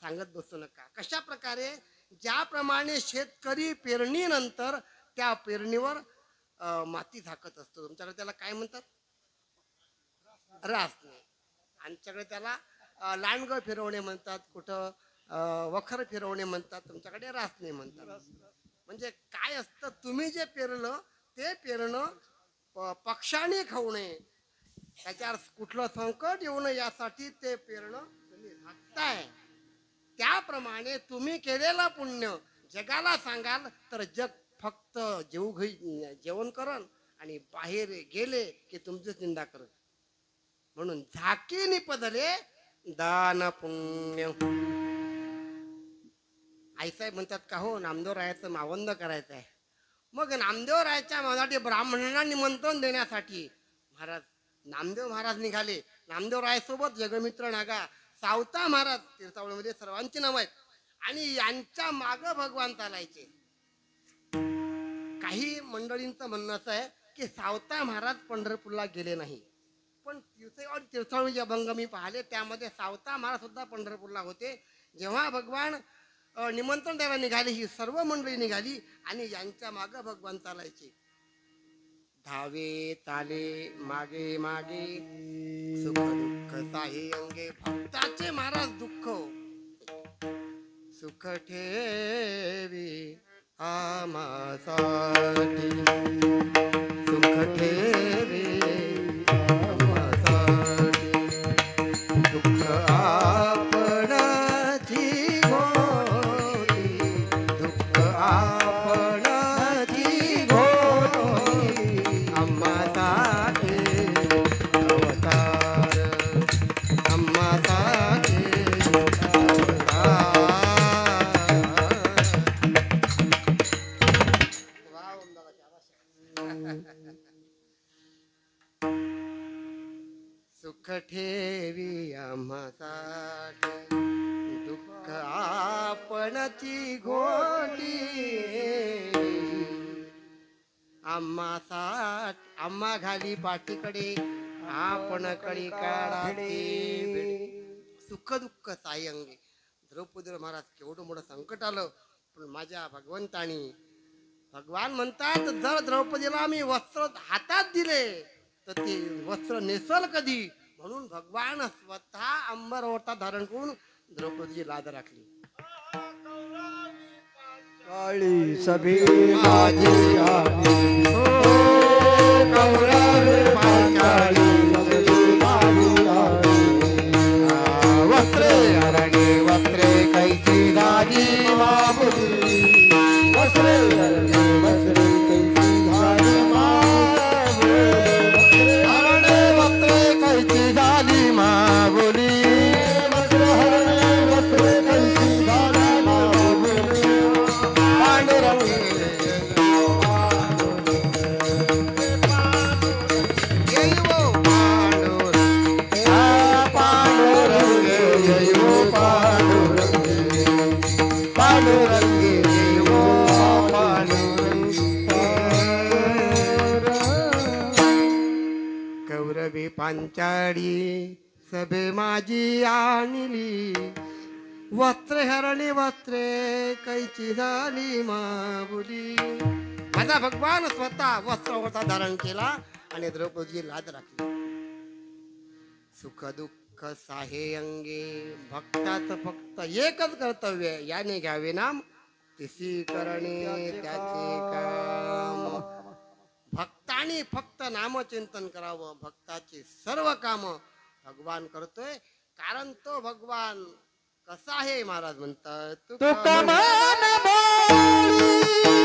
सांगत बसू नका. कशा प्रकारे? ज्याप्रमाणे शेतकरी पेरणीनंतर त्या पेरणीवर माती झाकत असतो. तुमच्याकडे त्याला काय म्हणतात? रासने. आमच्याकडे त्याला लांडगं फिरवणे म्हणतात, कुठं वखर फिरवणे म्हणतात, तुमच्याकडे रासने म्हणतात. म्हणजे काय असतं, तुम्ही जे पेरलं ते पेरणं पक्षाने खाऊ नये, त्याच्यावर कुठलं संकट येऊ नये यासाठी ते पेरणं तुम्ही झाकताय. त्याप्रमाणे तुम्ही केलेलं पुण्य जगाला सांगाल तर जग फक्त जेवण करल आणि बाहेर गेले की तुमचीच निंदा करल. म्हणून झाकी निपदले दान पुण्य. आईसाहेब म्हणतात का हो, नामदेव रायाचं मावंद करायचं आहे. मग नामदेव रायाच्या मावंदासाठी ब्राह्मणांना निमंत्रण देण्यासाठी महाराज नामदेव महाराज निघाले. नामदेव रायासोबत जगमित्र नागा, सावता महाराज, तीर्थावळीमध्ये सर्वांची नाव आहेत, आणि यांच्या माग भगवान चालायचे. काही मंडळींचं म्हणणं असं आहे की सावता महाराज पंढरपूरला गेले नाही, पण तीर्थावळी अभंग मी पाहिले त्यामध्ये सावता महाराज सुद्धा पंढरपूरला होते. जेव्हा भगवान निमंत्रण द्यायला निघाले, ही सर्व मंडळी निघाली आणि यांच्या माग भगवान चालायचे. धावे ताले मागे मागे, सुख दुःख साहे अंगे. भक्ताचे महाराज दुःख सुख ठेवी आमासाठी, सुख ठेवी आमासाठी. दुःख आपणाची घोटी, दुःख आपणाची घोटी. आम्हासाठी अवतार, आम्हासाठी सुख ठेवी आम्हासाठी, दुःख आपणची घोटी. आम्हासाठी आम्हा घाली पाठीकडे, आपण कडी काढाते. सुख दुःख साई अंगे. द्रौपदी महाराज केवढं मोठं संकट आलं, पण माझ्या भगवंतानी, भगवान म्हणतात जर द्रौपदीला मी वस्त्र हातात दिले तर ते वस्त्र नेसल कधी, म्हणून भगवान स्वतः अंबर ओढता धारण करून द्रौपदीची लाज राखली. काळी सभी माझी आली, हो कौरव पांचाली सभी माझी आली. वस्त्रे अरणे वस्त्रे कैसी दाजी मामुली, वस्त्रे अरणे वस्त्रे कैसी दाजी मामुली. अरणे वस्त्रे कैसी दाजी मामुली, वस्त्र हरणे वस्त्रे कैसी दाजी मामुली. पांडुरंग कौरवी पांचाळी सभे माझी आणली वस्त्रे हरणी वस्त्रे कैची झाली माबुली. माझा भगवान स्वतः वस्त्र होता धारण केला आणि द्रौपदी लाज राखली. सुख दुःख साहे अंगे भक्ताचं फक्त एकच कर्तव्य याने घ्यावे नाम तिसी करणे त्याचे काम. भक्तानी फक्त नामचिंतन करावं. भक्ताची सर्व काम भगवान करतोय कारण तो भगवान कसा आहे महाराज म्हणतात तुका मन बोली